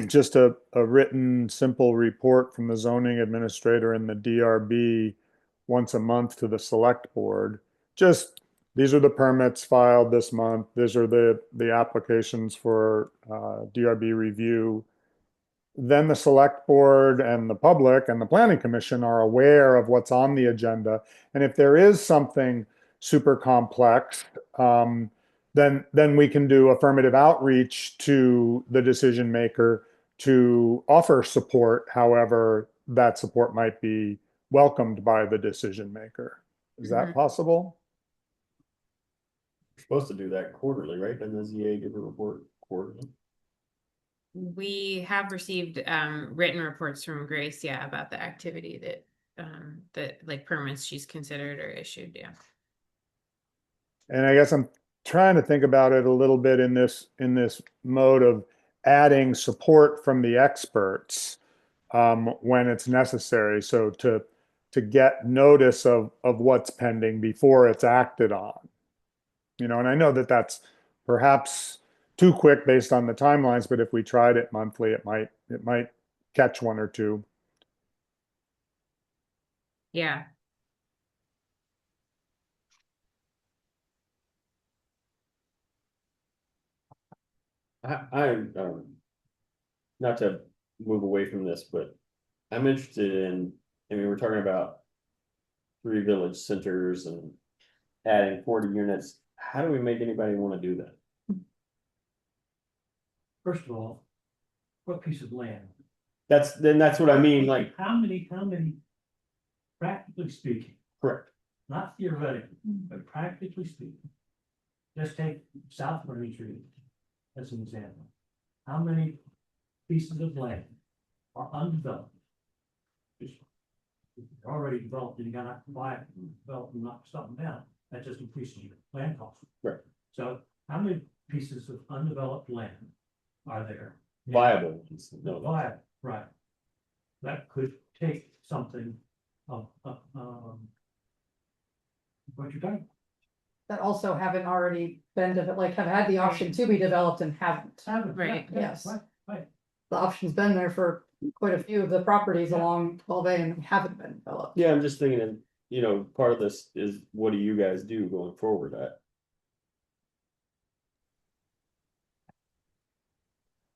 just a written simple report from the zoning administrator and the DRB once a month to the select board. Just, these are the permits filed this month. These are the applications for DRB review. Then the select board and the public and the planning commission are aware of what's on the agenda. And if there is something super complex, then we can do affirmative outreach to the decision maker to offer support, however that support might be welcomed by the decision maker. Is that possible? We're supposed to do that quarterly, right? Doesn't the ZA give a report quarterly? We have received written reports from Grace, yeah, about the activity that like permits she's considered or issued, yeah. And I guess I'm trying to think about it a little bit in this mode of adding support from the experts when it's necessary. So to get notice of what's pending before it's acted on. And I know that that's perhaps too quick based on the timelines, but if we tried it monthly, it might catch one or two. Yeah. I'm not to move away from this, but I'm interested in, we're talking about 3 village centers and adding 40 units. How do we make anybody want to do that? First of all, what piece of land? That's what I mean, like, How many, practically speaking, correct. not theoretically, but practically speaking. Just take South Braintree as an example. How many pieces of land are undeveloped? If they're already developed, and you gotta buy it, develop and knock something down, that just increases your land cost. Right. So how many pieces of undeveloped land are there? Viable ones. No, Viable, right. That could take something of, what you're talking. That also haven't already been, like have had the option to be developed and haven't. Right. Yes. Right. The option's been there for quite a few of the properties along 12A and haven't been developed. yeah, I'm just thinking, part of this is, what do you guys do going forward?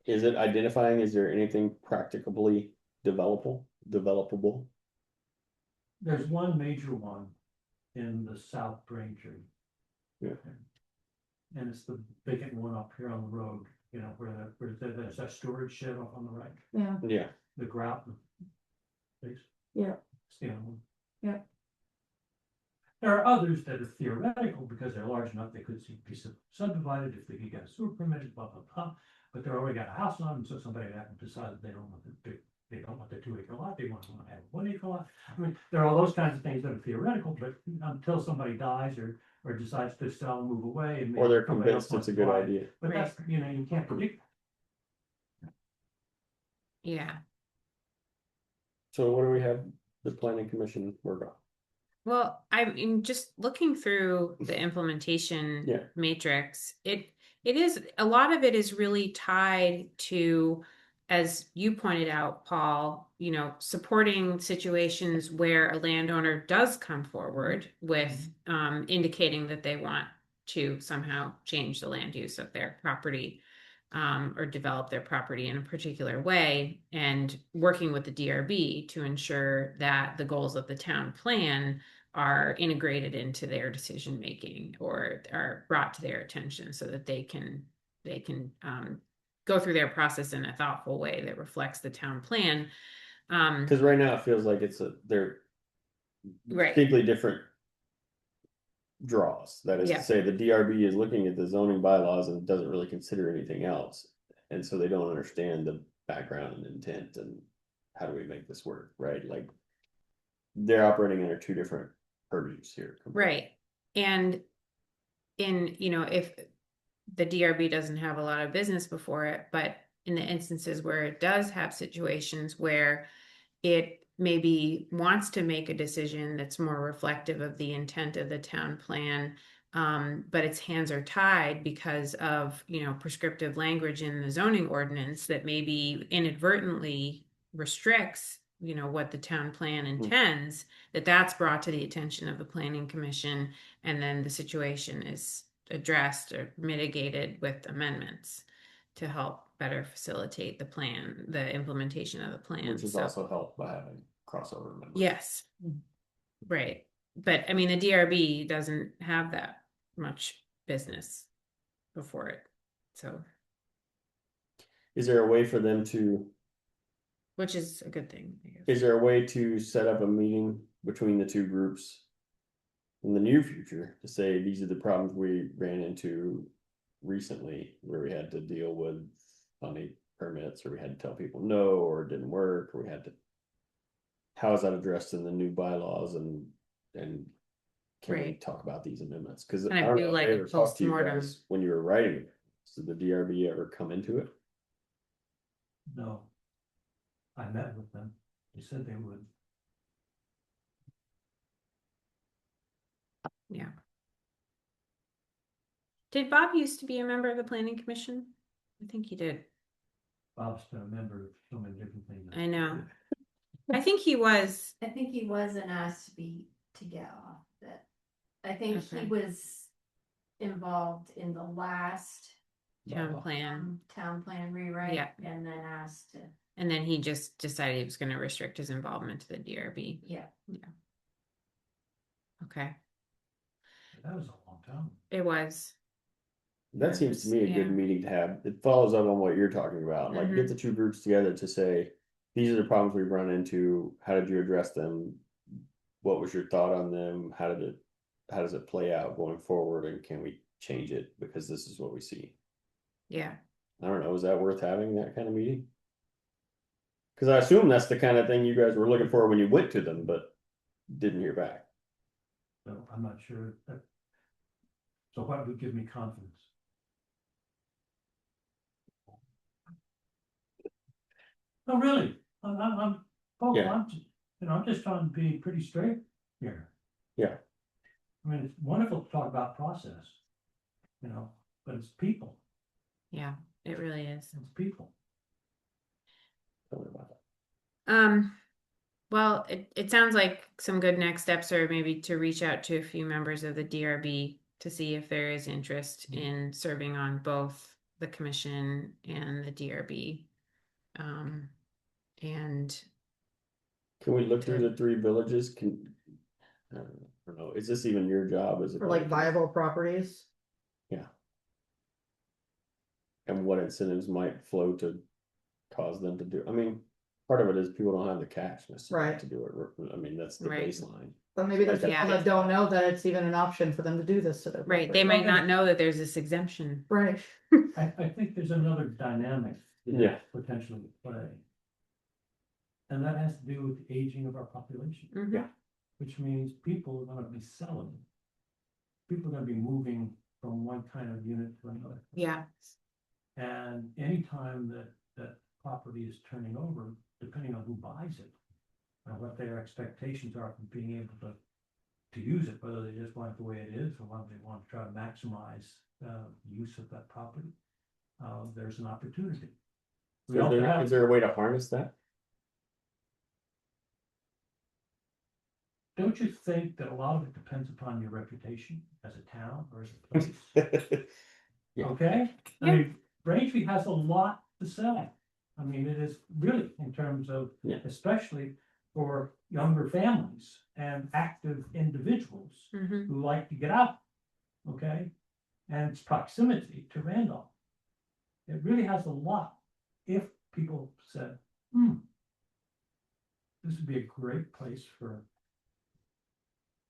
Is it identifying, is there anything practicably developable? There's one major one in the South Braintree. Yeah. And it's the vacant one up here on the road, where there's that storage shed up on the right, Yeah, Yeah, the grout. Place. yeah, It's the other one. yeah. There are others that are theoretical because they're large enough, they could be subdivided if they could get a sewer permit, blah, blah, blah. But they're already got a house on them, so somebody happened to decide that they don't want they don't want the 2-acre lot, they want to have a 1-acre lot. I mean, there are all those kinds of things that are theoretical, but until somebody dies or decides to sell and move away. And or they're somebody else convinced it's wants a to good buy it. idea. But that's, you can't predict. Yeah. So what do we have the planning commission work on? Well, I mean, just looking through the implementation Yeah. matrix, it is, a lot of it is really tied to, as you pointed out, Paul, supporting situations where a landowner does come forward with indicating that they want to somehow change the land use of their property, or develop their property in a particular way, and working with the DRB to ensure that the goals of the town plan are integrated into their decision making or are brought to their attention so that they can go through their process in a thoughtful way that reflects the town plan. Because right now it feels like they're Right. distinctly different draws. That is Yeah. to say, the DRB is looking at the zoning bylaws and doesn't really consider anything else. And so they don't understand the background and intent and how do we make this work, right? Like, they're operating under 2 different purviews here. Right. And if the DRB doesn't have a lot of business before it, but in the instances where it does have situations where it maybe wants to make a decision that's more reflective of the intent of the town plan, but its hands are tied because of, prescriptive language in the zoning ordinance that maybe inadvertently restricts you know, what the town plan intends, that's brought to the attention of the planning commission, and then the situation is addressed or mitigated with amendments to help better facilitate the plan, the implementation of the plan. Which is So- also helped by having crossover members. Yes, right. But I mean, the DRB doesn't have that much business before it. So, Is there a way for them to, which is a good thing, I guess. is there a way to set up a meeting between the two groups in the near future to say, these are the problems we ran into recently, where we had to deal with funny permits, or we had to tell people no, or it didn't work, or we had to, how is that addressed in the new bylaws, and can we Right. talk about these amendments? Because Kind I of don't do know if like they a ever talked to you postmortem. guys when you were writing it. Did the DRB ever come into it? No. I met with them. They said they would. Yeah. Did Bob used to be a member of the planning commission? I think he did. Bob's been a member of so many different things. I know. I think he was. I think he wasn't asked to be, to get off that. I think Okay. he was involved in the last Town plan. town plan rewrite. Yeah. And then asked to, And then he just decided he was going to restrict his involvement to the DRB. yeah. Okay. That was a long time. It was. That seems to me a Yeah. good meeting to have. It follows up on what you're talking about. Like, get the two groups together to say, these are the problems we've run into. How did you address them? What was your thought on them? How does it play out going forward? And can we change it? Because this is what we see. Yeah. I don't know. Is that worth having, that kind of meeting? Because I assume that's the kind of thing you guys were looking for when you went to them, but didn't hear back. So I'm not sure that. So what would give me confidence? Oh, really? Oh, Yeah. I'm just trying to be pretty straight here. Yeah. I mean, it's wonderful to talk about process, but it's people, Yeah. It really is. it's people. Tell me about that. Well, it sounds like some good next steps are maybe to reach out to a few members of the DRB to see if there is interest in serving on both the commission and the DRB. And Can we look through the three villages? I don't know. Is this even your job? Is it For like viable properties. Yeah. And what incentives might flow to cause them to do? I mean, part of it is people don't have the cash necessarily Right. to do it. I mean, that's the Right. baseline. But maybe there's Okay. people that don't know that it's even an option for them to do this to their. right, they property. might not know that there's this exemption. Right. I think there's another dynamic. that Yeah. Potentially at play. And that has to do with the aging of our population. Mhm. Yeah. Which means people are gonna be selling. People are gonna be moving from one kind of unit to another. Yeah. And anytime that property is turning over, depending on who buys it. And what their expectations are from being able to use it, whether they just want it the way it is, or whether they want to try to maximize use of that property. There's an opportunity. We Is also there, have- is there a way to harness that? Don't you think that a lot of it depends upon your reputation as a town or as a place? Yeah. Okay, I Yeah. mean, Braintree has a lot to sell. I mean, it is really in terms of, Yeah. especially for younger families and active individuals Mhm. who like to get out. Okay, and its proximity to Randolph. It really has a lot. If people said, this would be a great place for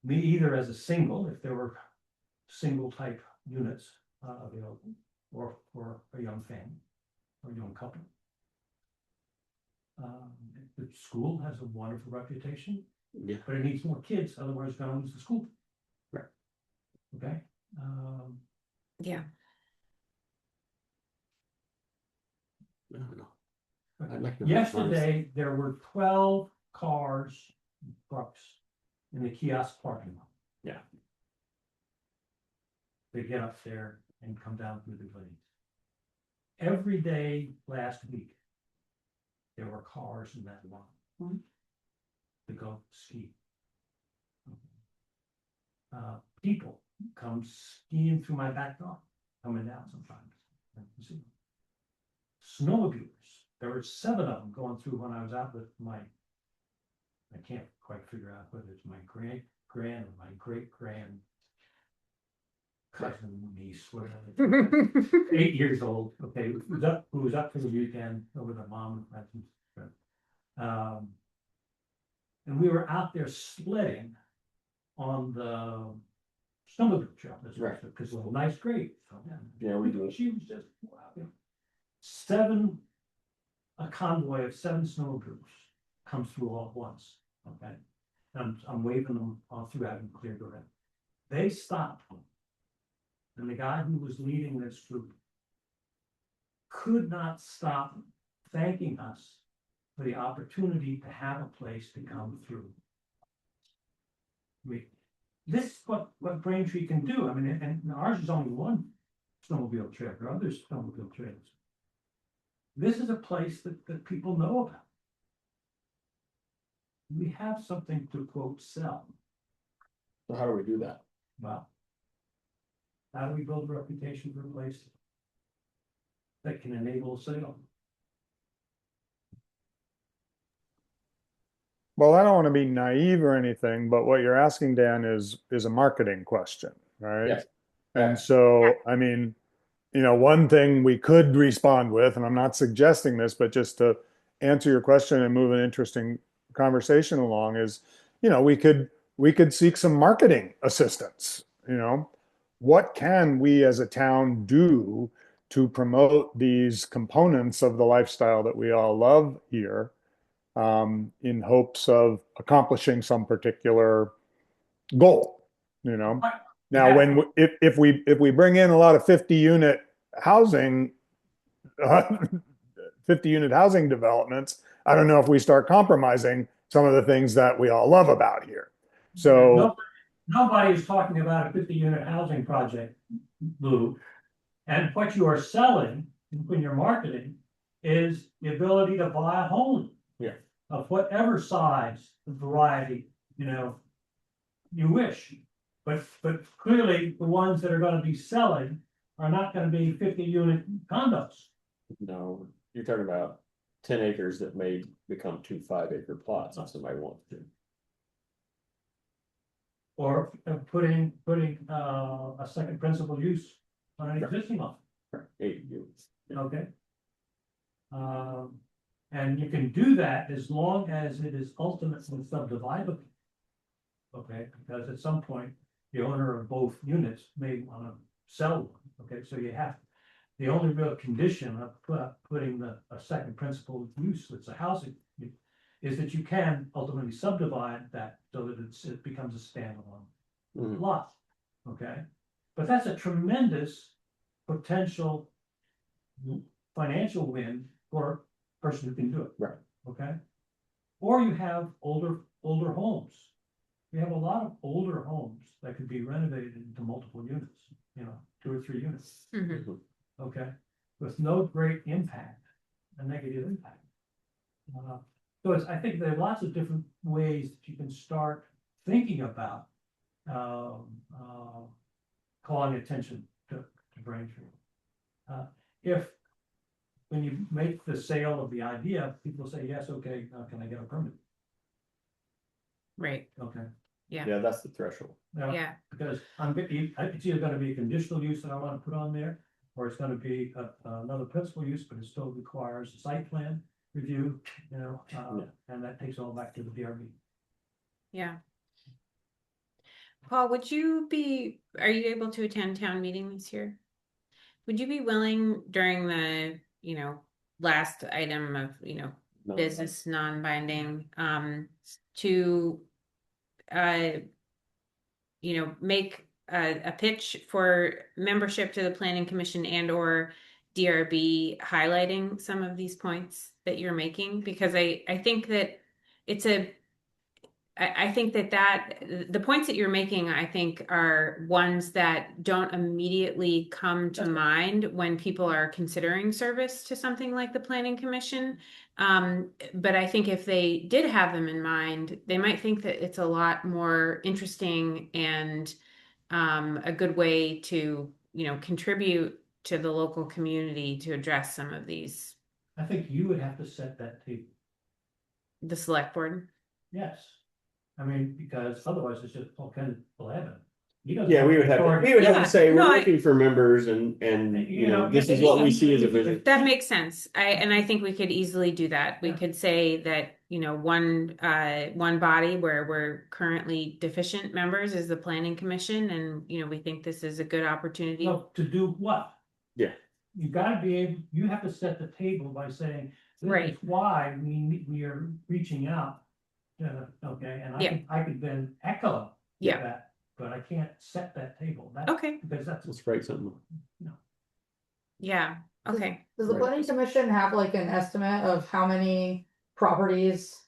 me, either as a single, if there were single type units available, or for a young family or young couple. The school has a wonderful reputation, Yeah. but it needs more kids, otherwise it's gonna lose the school. Right. Okay, Yeah. I don't know. I'd like to know how to harness yesterday, there were 12 cars, trucks in the kiosk parking lot. Yeah. They get up there and come down through the lanes. Every day last week, there were cars in that lot. to go ski. People come skiing through my back door, coming down sometimes. You see. Snowmobilers, there were 7 of them going through when I was out with my, I can't quite figure out whether it's my grand or my great-grand cousin, niece, whatever. 8 years old, okay, who was up for the weekend over the mom and friends. And we were out there sledding on the snowmobile trail, Right. because it was a nice grade. Yeah, we do. She was just, wow. A convoy of 7 snowmobiles comes through all at once, okay? And I'm waving them all through, having cleared already. They stopped. And the guy who was leading this group could not stop thanking us for the opportunity to have a place to come through. This is what Braintree can do. I mean, and ours is only one snowmobile trail. There are other snowmobile trails. This is a place that people know about. We have something to quote sell. So how do we do that? Well, how do we build a reputation for a place that can enable sale? Well, I don't want to be naive or anything, but what you're asking, Dan, is a marketing question, right? Yes. And so, I mean, one thing we could respond with, and I'm not suggesting this, but just to answer your question and move an interesting conversation along is, we could seek some marketing assistance. What can we as a town do to promote these components of the lifestyle that we all love here, in hopes of accomplishing some particular goal, Now, if we bring in a lot of 50-unit housing, 50-unit housing developments, I don't know if we start compromising some of the things that we all love about here. So nobody is talking about a 50-unit housing project, Lou. And what you are selling when you're marketing is the ability to buy a home. Yeah. Of whatever size, variety, you wish. But clearly the ones that are going to be selling are not going to be 50-unit condos. No, you're talking about 10 acres that may become 2 5-acre plots if somebody wants to. Or putting a second principal use on an existing lot. 8 units. Okay. And you can do that as long as it is ultimately subdividable. Okay, because at some point, the owner of both units may want to sell one. Okay, so the only real condition of putting a second principal use that's a housing is that you can ultimately subdivide that so that it becomes a standalone lot. Okay, but that's a tremendous potential financial win for a person who can do it. Right. Okay, or you have older homes. We have a lot of older homes that could be renovated into multiple units, 2 or 3 units. Mhm. Okay, with no great impact, a negative impact. So I think there are lots of different ways that you can start thinking about calling attention to Braintree. If when you make the sale of the idea, people say, yes, okay, can I get a permit? Right. Okay. Yeah, that's the threshold. Yeah. Because it's either gonna be a conditional use that I wanna put on there, or it's gonna be another principal use, but it still requires a site plan review, and that takes all back to the DRB. Yeah. Paul, are you able to attend town meeting this year? Would you be willing during the, last item of, No. business non-binding, to, make a pitch for membership to the planning commission and/or DRB highlighting some of these points that you're making? Because I think that I think that the points that you're making, I think, are ones that don't immediately come to mind when people are considering service to something like the Planning Commission. But I think if they did have them in mind, they might think that it's a lot more interesting and a good way to, contribute to the local community to address some of these, I think you would have to set that table. the select board. Yes. I mean, because otherwise it's just all kind of blabbing. He doesn't Yeah, we would have to, authority- we would have Yeah, to say, no, we're I- looking for members and, You know, this is yeah, what we yeah, see as a yeah. vision. That makes sense. I think we could easily do that. We Yeah. could say that, one body where we're currently deficient members is the Planning Commission, and, we think this is a good opportunity. No, to do what? Yeah. You gotta be able, you have to set the table by saying, this Right. is why we are reaching out. Okay, and Yeah. I could then echo Yeah. that, but I can't set that table. That- Okay. Because that's. Let's write something. Yeah. Okay. Does the Right. planning commission have like an estimate of how many properties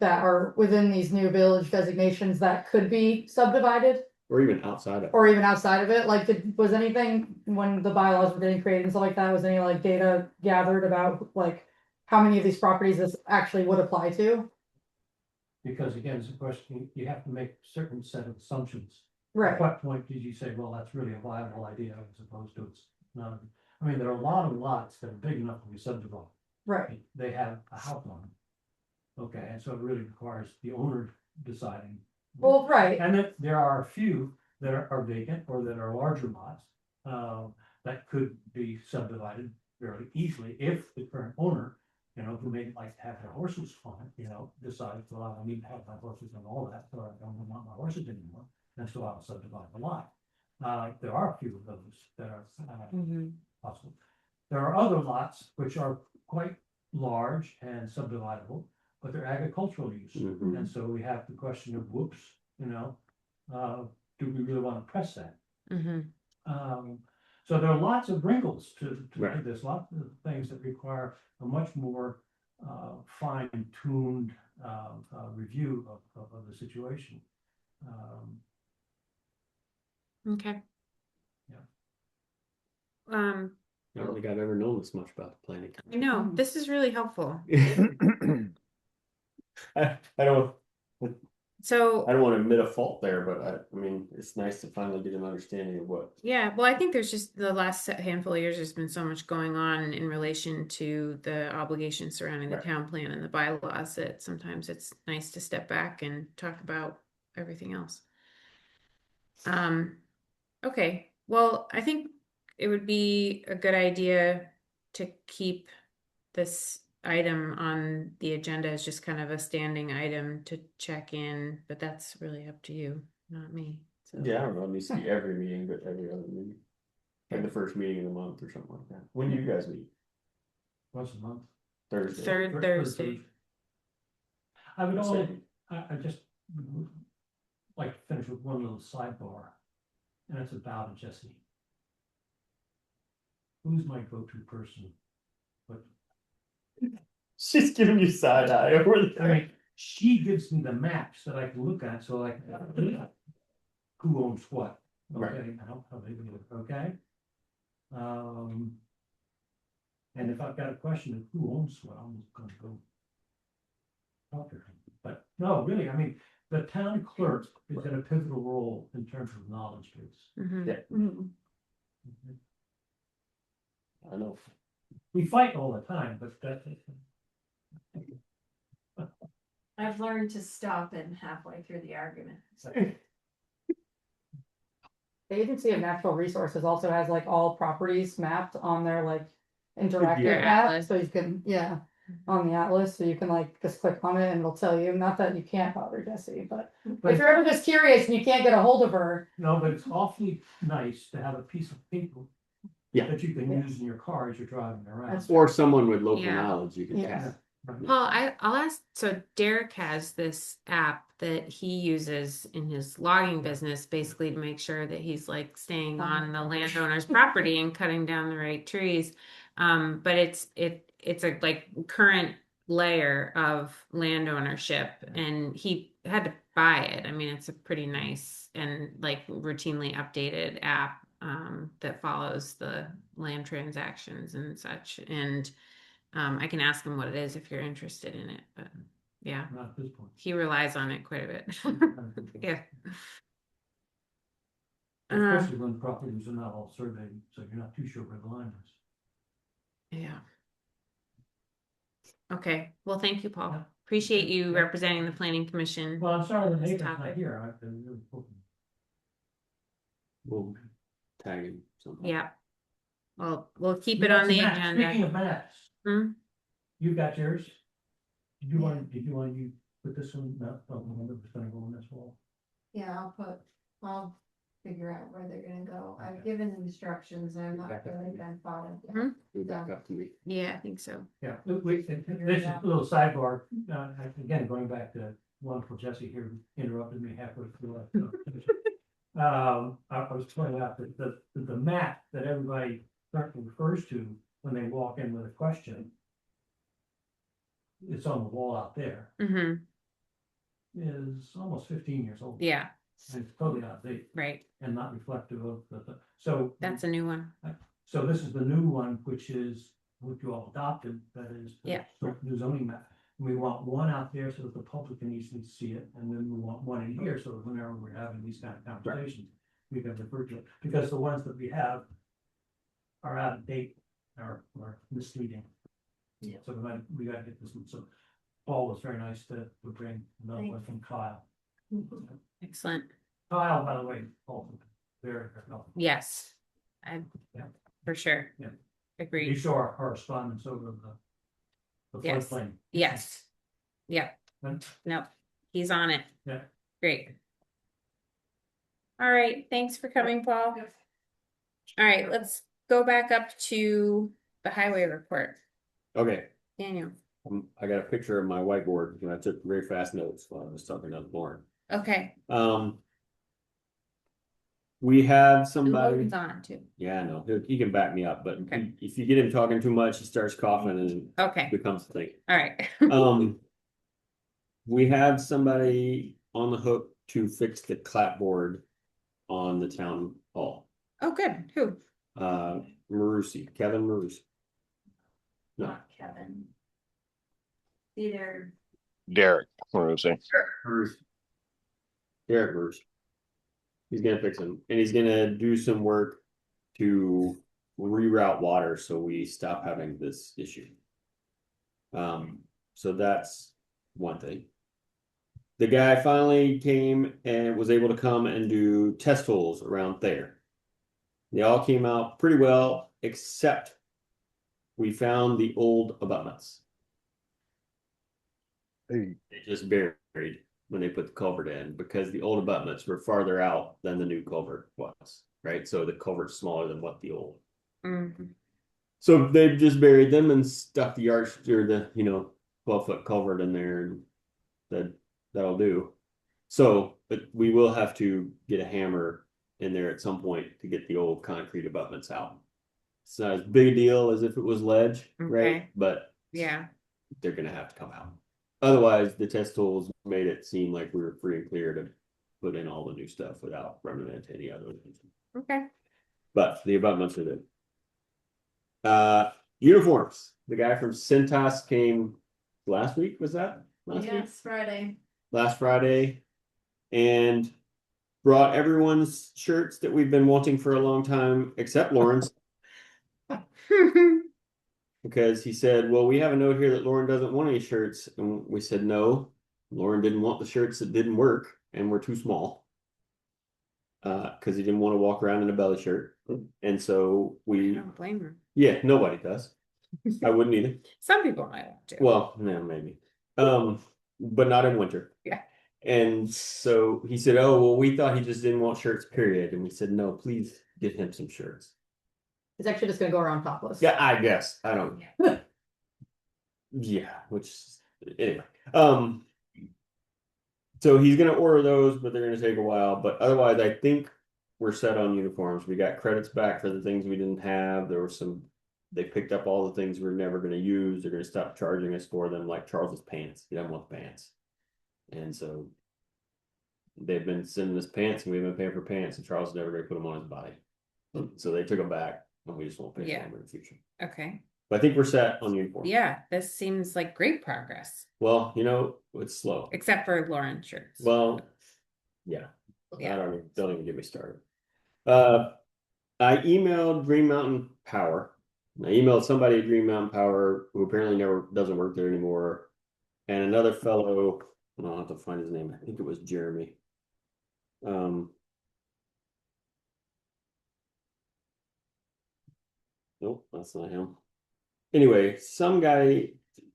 that are within these new village designations that could be subdivided? Or even outside of. Or even outside of it, like, was anything, when the bylaws were getting created and stuff like that, was any like data gathered about like how many of these properties this actually would apply to? Because again, it's a question, you have to make a certain set of assumptions. At Right, what point did you say, well, that's really a viable idea as opposed to it's not? I mean, there are a lot of lots that are big enough to be subdivided. right, They have a house on them. Okay, and so it really requires the owner deciding. well, right, And then there are a few that are vacant or that are larger lots, that could be subdivided fairly easily if the current owner, who may like to have their horses on it, decides, well, I need to have my horses and all that, so I don't want my horses anymore, and so I'll subdivide the lot. There are a few of those that are possible. There are other lots which are quite large and subdividable, but they're agricultural use. Mhm. And so we have the question of whoops, do we really want to press that? So there are lots of wrinkles to Right. this, lots of things that require a much more fine-tuned review of the situation. Okay. Yeah. I don't think I've ever known this much about the planning. I know, this is really helpful. I don't So, want to admit a fault there, but I mean, it's nice to finally get an understanding of what. yeah, well, I think there's just the last handful of years, there's been so much going on in relation to the obligations surrounding the Right. town plan and the bylaws that sometimes it's nice to step back and talk about everything else. Okay, well, I think it would be a good idea to keep this item on the agenda as just kind of a standing item to check in, but that's really up to you, not me. So. Yeah, I don't know, it needs to be every meeting, but every other meeting. Like the first meeting of the month or something like that. When do you guys meet? Once a month. Thursday. Third Thursday. I would only, Same. I just would like to finish with one little sidebar, and it's about Jesse. Who's my go-to person? But She's giving you side eye over I there. mean, she gives me the maps that I can look at, so I can who owns what, Right. okay, how they do it, okay? And if I've got a question of who owns what, I'm just gonna go talk to her. But no, really, I mean, the town clerk is in a pivotal role in terms of knowledge base. Mhm. Yeah. Mhm. I know. We fight all the time, but that. I've learned to stop in halfway through the argument. The Agency of Natural Resources also has like all properties mapped on their like interactive Yeah. app, Atlas. so you can, on the atlas, so you can like just click on it and it'll tell you, not that you can't bother Jessie, but But if you're ever just curious and you can't get a hold of her. no, but it's awfully nice to have a piece of paper. Yeah. That you can Yeah. use in your car as you're driving around. That's Or someone with local Yeah. knowledge you can Yeah. tap. Well, I'll ask. So Derek has this app that he uses in his logging business, basically to make sure that he's like staying on the landowner's property and cutting down the right trees. But it's a like current layer of land ownership, and he had to buy it. I mean, it's a pretty nice and like routinely updated app that follows the land transactions and such. And I can ask him what it is if you're interested in it. But yeah, Not at this point. he relies on it quite a bit. Yeah. Especially when properties are not all surveyed, so you're not too sure where the line is. Yeah. Okay. Well, thank you, Paul. Yeah. Appreciate you Yeah. representing the planning commission. Well, I'm sorry the This neighbor's not topic. here. I've been really hoping. We'll tag him somehow. Yeah. Well, we'll keep You it got on the some maps. agenda. Speaking of maps, Hmm? you've got yours? Did you want you put this one, no, the one that was gonna go on this wall? Yeah, I'll figure out where they're gonna go. I've Okay. given instructions, I'm not Back up. really been followed. Mhm. You'll back up to me. Yeah, I think so. Yeah, this is a little sidebar, again, going back to wonderful Jesse here who interrupted me halfway through. I was pointing out that the map that everybody currently refers to when they walk in with a question. It's on the wall out there, Hmm. is almost 15 years old. Yeah, And it's totally outdated right. and not reflective of so. That's a new one. So this is the new one, which is what you all adopted, that is. the Yeah. New zoning map. We want one out there so that the public can easily see it, and then we want one in here, so that whenever we're having these kind of conversations, we can refer to it, because the ones that we have are out of date, or misleading. Yeah. So we gotta get this one, so Paul was very nice to bring another one from Kyle. Excellent. Kyle, by the way, Paul, very helpful. Yes. I, Yeah. for sure. Yeah. You Agreed. saw our correspondence over the Yes. floodplain. Yes. Yep. And- Nope. He's on it. Yeah. Great. All right. Thanks for coming, Paul. All right, let's go back up to the highway report. Okay, Daniel. I got a picture of my whiteboard and I took very fast notes while I was talking to Lauren. Okay. We have And somebody, Logan's on too. yeah, no, he can back me up, but Okay. if you get him talking too much, he starts coughing and Okay. becomes a thing. All right. We have somebody on the hook to fix the clapboard on the town hall. Oh, good. Who? Marusi, Kevin Marusi. No, Not Kevin. Either. Derek, what was I saying? Marusi. Derek Marusi. He's gonna fix them, and he's gonna do some work to reroute water so we stop having this issue. So that's one thing. The guy finally came and was able to come and do test holes around there. They all came out pretty well, except we found the old abutments. Hey, They just buried when they put the culvert in because the old abutments were farther out than the new culvert was, right? So the culvert's smaller than what the old. Mhm. So they've just buried them and stuck the arch or the 12-foot culvert in there, and that'll do. So, but we will have to get a hammer in there at some point to get the old concrete abutments out. It's not as big a deal as if it was ledge, right? Okay. But Yeah. they're gonna have to come out. Otherwise, the test tools made it seem like we were free and clear to put in all the new stuff without running into any other things. Okay. But the abutments are there. Uniforms. The guy from Cintas came last week, was that? Last week? Yes, Friday. Last Friday. And brought everyone's shirts that we've been wanting for a long time, except Lauren's. Because he said, well, we have a note here that Lauren doesn't want any shirts. And we said, no, Lauren didn't want the shirts that didn't work and were too small. Because he didn't want to walk around in a belly shirt. And so I we, don't blame her. yeah, nobody does. I wouldn't either. Some people might want to. Well, no, maybe. But not in winter. Yeah. And so he said, oh, well, we thought he just didn't want shirts, period. And we said, no, please get him some shirts. It's actually just gonna go around topless. Yeah, I guess. I don't. Yeah, which anyway. So he's gonna order those, but they're gonna take a while. But otherwise, I think we're set on uniforms. We got credits back for the things we didn't have. There were some. They picked up all the things we're never gonna use. They're gonna stop charging us for them, like Charles's pants. He doesn't want the pants, and so they've been sending us pants and we've been paying for pants and Charles is never gonna put them on his body. So they took them back and we just won't pay for Yeah. them in the future. Okay. But I think we're set on uniform. Yeah, this seems like great progress, Well, you know, it's slow. except for Lauren's shirts. Well, yeah. Yeah. Don't even get me started. I emailed Green Mountain Power. I emailed somebody at Green Mountain Power who apparently never doesn't work there anymore. And another fellow, I'll have to find his name. I think it was Jeremy. Nope, that's not him. Anyway, some guy,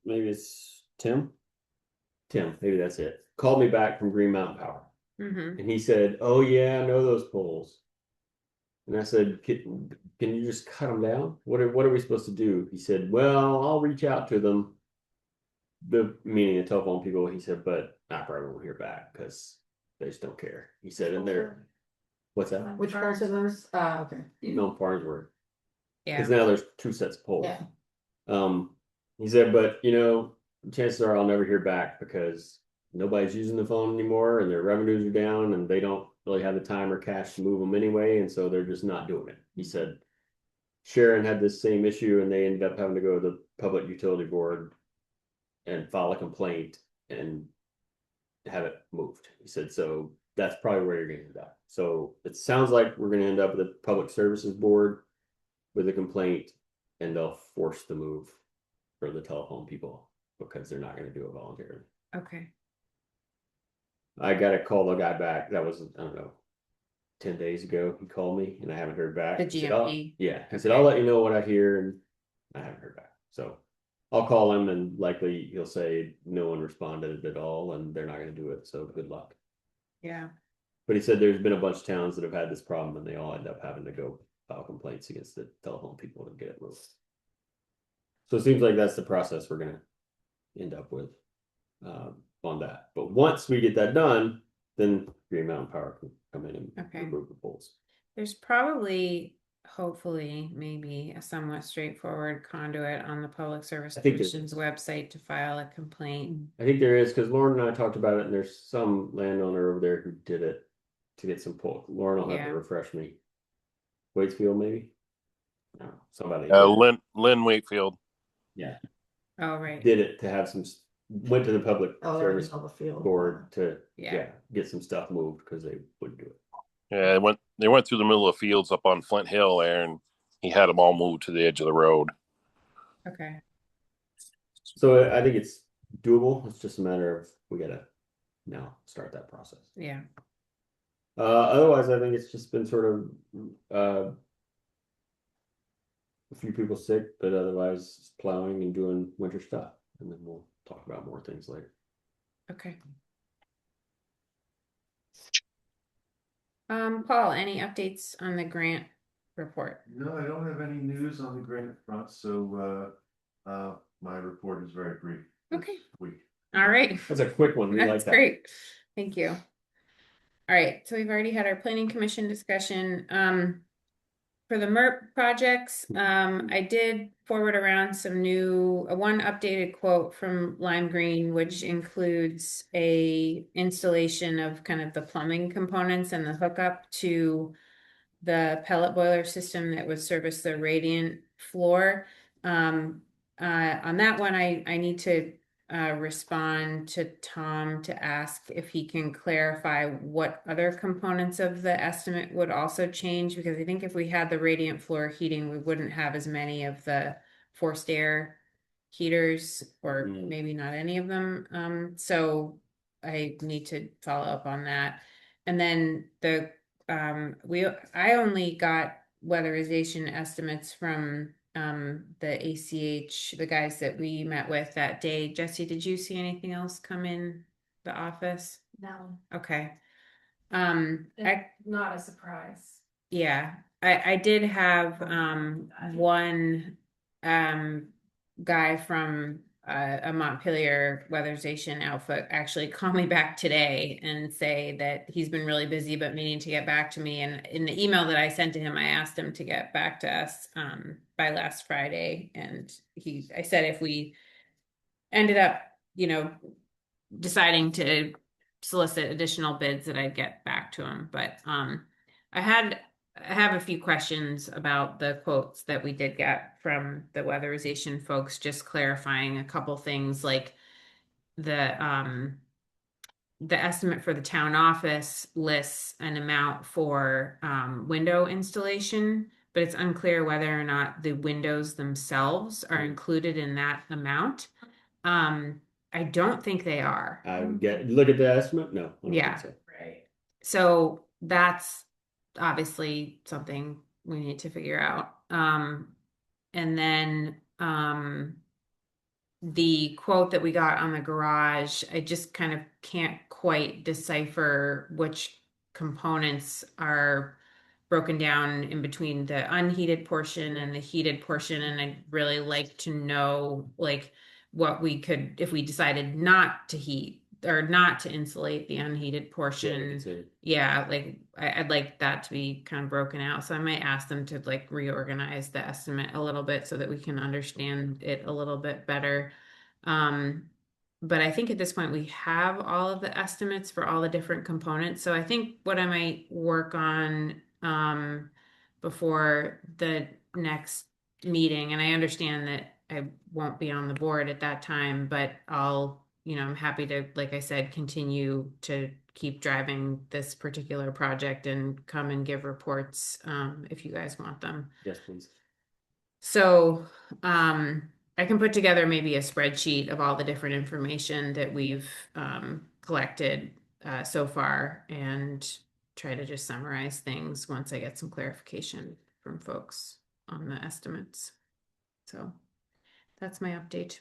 maybe it's Tim. Tim, maybe that's it. Called me back from Green Mountain Power. Mm-hmm. And he said, "Oh yeah, I know those poles." And I said, "Can you just cut them down? What are we supposed to do?" He said, "Well, I'll reach out to them." Meaning the telephone people. He said, "But I probably won't hear back because they just don't care." He said, "And they're what's that?" Which parts of those? Okay. No, Farnsworth. Yeah. Because now there's 2 sets of poles. Yeah. He said, "But you know, chances are I'll never hear back because nobody's using the phone anymore and their revenues are down and they don't really have the time or cash to move them anyway, and so they're just not doing it." He said Sharon had this same issue and they ended up having to go to the Public Utility Board and file a complaint and have it moved. He said, so that's probably where you're going to end up. So it sounds like we're going to end up with the Public Services Board with a complaint and they'll force the move for the telephone people because they're not going to do it voluntarily. Okay. I got to call the guy back. That was, I don't know, 10 days ago. He called me and I haven't heard back. The He said, GMP. yeah. I said, I'll let you know what I hear. And I haven't heard back. So I'll call him and likely he'll say no one responded at all and they're not going to do it. So good luck. Yeah. But he said there's been a bunch of towns that have had this problem and they all end up having to go file complaints against the telephone people to get it moved. So it seems like that's the process we're going to end up with on that. But once we get that done, then Green Mountain Power can come in and Okay. remove the poles. There's probably, hopefully, maybe a somewhat straightforward conduit on the Public Service I think there Commission's website to file a complaint. I think there is because Lauren and I talked about it, and there's some landowner over there who did it to get some pole. Lauren will have Yeah. to refresh me. Waitsfield, maybe? No, somebody Lynn Wakefield. yeah, Oh, right. did it to have some, went to the Public Oh, Service the field. Board to Yeah. get some stuff moved because they wouldn't do it. Yeah, they went through the middle of the fields up on Flint Hill there, and he had them all moved to the edge of the road. Okay. So I think it's doable. It's just a matter of we gotta now start that process. Yeah. Otherwise, I think it's just been sort of a few people sick, but otherwise plowing and doing winter stuff. And then we'll talk about more things later. Okay. Paul, any updates on the grant report? No, I don't have any news on the grant front, so my report is very brief. Okay. Week. All right. That's a quick one. We like That's that. great. Thank you. All right, so we've already had our planning commission discussion. For the MERP projects, I did forward around some one updated quote from Lime Green, which includes a installation of kind of the plumbing components and the hookup to the pellet boiler system that would service the radiant floor. On that one, I need to respond to Tom to ask if he can clarify what other components of the estimate would also change, because I think if we had the radiant floor heating, we wouldn't have as many of the forced air heaters, or maybe not any of them. So I need to follow up on that. And then I only got weatherization estimates from the ACH, the guys that we met with that day. Jesse, did you see anything else come in the office? No, Okay. not a surprise. Yeah, I did have one guy from a Montpelier weatherization outfit actually call me back today and say that he's been really busy but meaning to get back to me. And in the email that I sent to him, I asked him to get back to us by last Friday. And I said if we ended up, deciding to solicit additional bids that I'd get back to him. But I have a few questions about the quotes that we did get from the weatherization folks, just clarifying a couple things like the estimate for the town office lists an amount for window installation, but it's unclear whether or not the windows themselves are included in that amount. I don't think they are. I would look at the estimate. No. I don't Yeah. think so. Right. So that's obviously something we need to figure out. And then the quote that we got on the garage, I just kind of can't quite decipher which components are broken down in between the unheated portion and the heated portion. And I'd really like to know like what we could, if we decided not to heat or not to insulate the unheated portion. Yeah, like I'd like that to be kind of broken out. So I might ask them to like reorganize the estimate a little bit so that we can understand it a little bit better. But I think at this point we have all of the estimates for all the different components. So I think what I might work on before the next meeting, and I understand that I won't be on the board at that time, but I'm happy to, like I said, continue to keep driving this particular project and come and give reports if you guys want them. Yes, please. So I can put together maybe a spreadsheet of all the different information that we've collected so far and try to just summarize things once I get some clarification from folks on the estimates. So that's my update.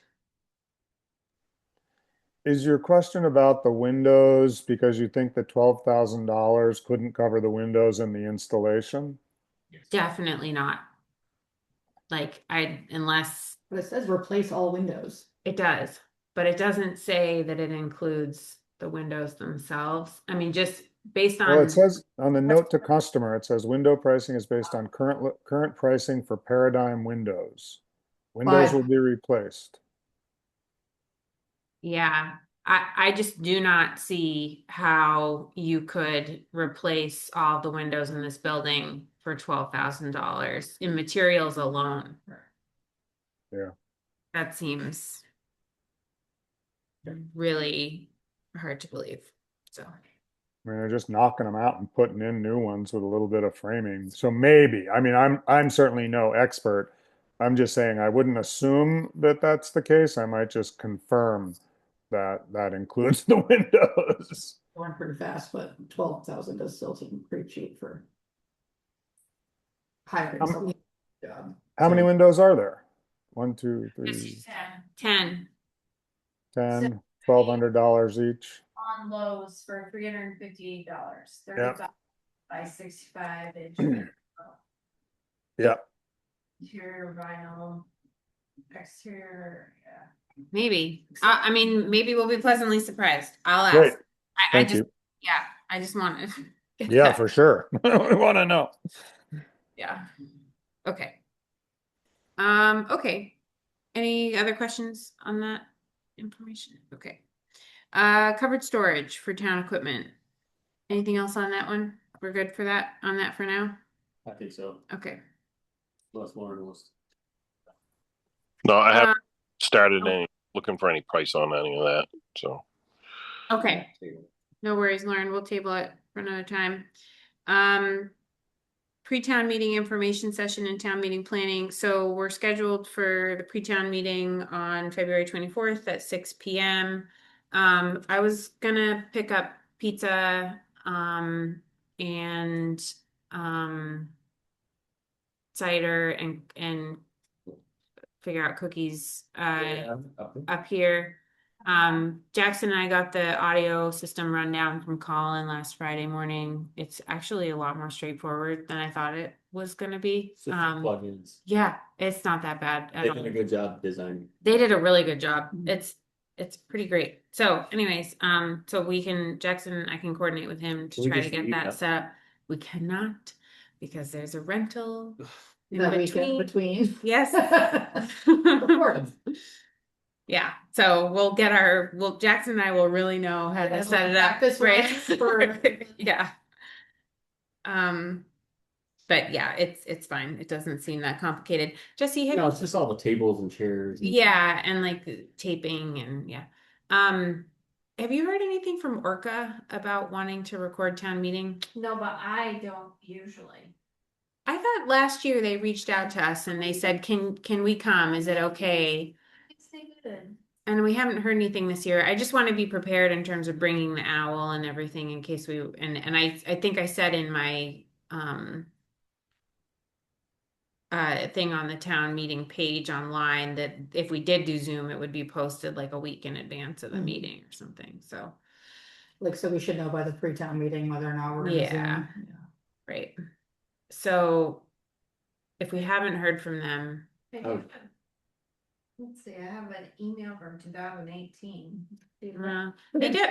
Is your question about the windows because you think the $12,000 couldn't cover the windows and the installation? Definitely not. Like unless But it says replace all windows. it does, but it doesn't say that it includes the windows themselves. I mean, just based on. Well, it says on the note to customer, it says window pricing is based on current pricing for Paradigm windows. Windows will be replaced. Yeah, I just do not see how you could replace all the windows in this building for $12,000 in materials alone. Yeah. That seems really hard to believe. So. I mean, they're just knocking them out and putting in new ones with a little bit of framing. So maybe, I mean, I'm certainly no expert. I'm just saying I wouldn't assume that that's the case. I might just confirm that that includes the windows. Going pretty fast, but 12,000 does still seem pretty cheap for hiring someone. How many windows are there? 1, 2, 3, 10. 10, $1,200 each. On Lowe's for $358, Yeah. 35 by 65 inch. Yeah. Interior vinyl, exterior, yeah. Maybe. I mean, maybe we'll be pleasantly surprised. I'll ask. Great. I Thank just, you. yeah, I just want to. Yeah, for sure. We want to know. Yeah. Okay. Okay. Any other questions on that information? Okay. Covered storage for town equipment. Anything else on that one? We're good for that, on that for now? I think so. Okay. Unless Lauren wants. No, I haven't started looking for any price on any of that. So. Okay. No worries, Lauren. We'll table it for another time. Pre-town meeting information session and town meeting planning. So we're scheduled for the pre-town meeting on February 24th at 6 p.m. I was gonna pick up pizza and cider and figure out cookies up here. Jackson and I got the audio system rundown from Colin last Friday morning. It's actually a lot more straightforward than I thought it was going to be. Plugins. Yeah, it's not that bad at They all. did a good job designing. They did a really good job. It's pretty great. So anyways, so Jackson and I can coordinate with him to try to get that set up. We cannot because there's a rental That weekend between. Yes. Of course. Yeah, so Jackson and I will really know how to Yeah, set it we'll up, practice right? runs for- Yeah. But yeah, it's fine. It doesn't seem that complicated. Jesse, No, it's just all the tables and chairs. And yeah, and like taping and yeah. Have you heard anything from Orca about wanting to record town meeting? No, but I don't usually. I thought last year they reached out to us and they said, can we come? Is it okay? Yes, they did. And we haven't heard anything this year. I just want to be prepared in terms of bringing the owl and everything in case and I think I said in my thing on the town meeting page online that if we did do Zoom, it would be posted like a week in advance of the Mhm. meeting or something. So Like, so we should know by the pre-town meeting whether or not we're gonna Yeah. Zoom. Yeah. right. So if we haven't heard from them, Oh. Let's see, I have an email from 2018. they did.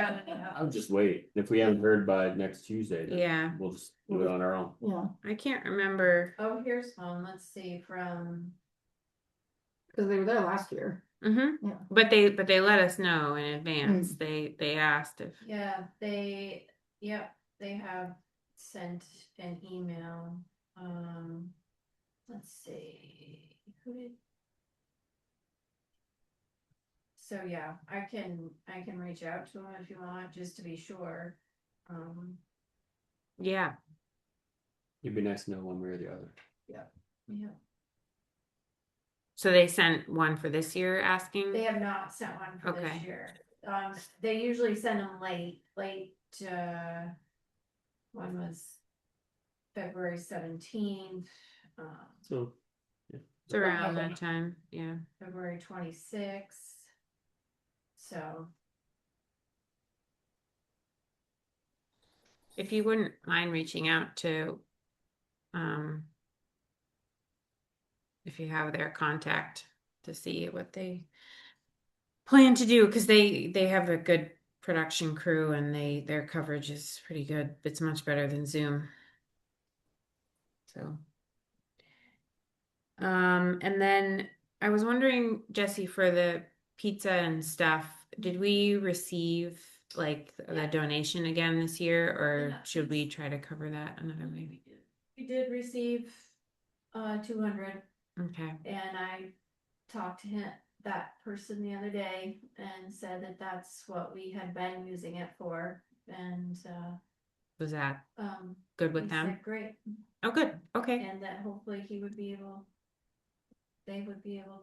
I'll just wait. If we haven't heard by next Tuesday, then Yeah, we'll just do it on our own. Yeah, I can't remember. Oh, here's one, let's see, from, because they were there last year. Mm-hmm. Yeah. But they let us know in advance. They asked if yeah, they have sent an email. Let's see, who did? So yeah, I can reach out to them if you want, just to be sure. yeah. It'd be nice to know one way or the other. Yeah. So they sent one for this year asking. They have not sent one for this Okay. year. They usually send them late, one was February 17th, So It's around that time. Yeah. February 26th. So, If you wouldn't mind reaching out to if you have their contact to see what they plan to do, because they have a good production crew and their coverage is pretty good. It's much better than Zoom. So and then I was wondering, Jesse, for the pizza and stuff, did we receive like the donation again this year, or Yeah. should we try to cover that another way? we did receive 200, Okay. and I talked to that person the other day and said that that's what we had been using it for, and Was that good he with them? said great, Oh, good. Okay. and that hopefully they would be able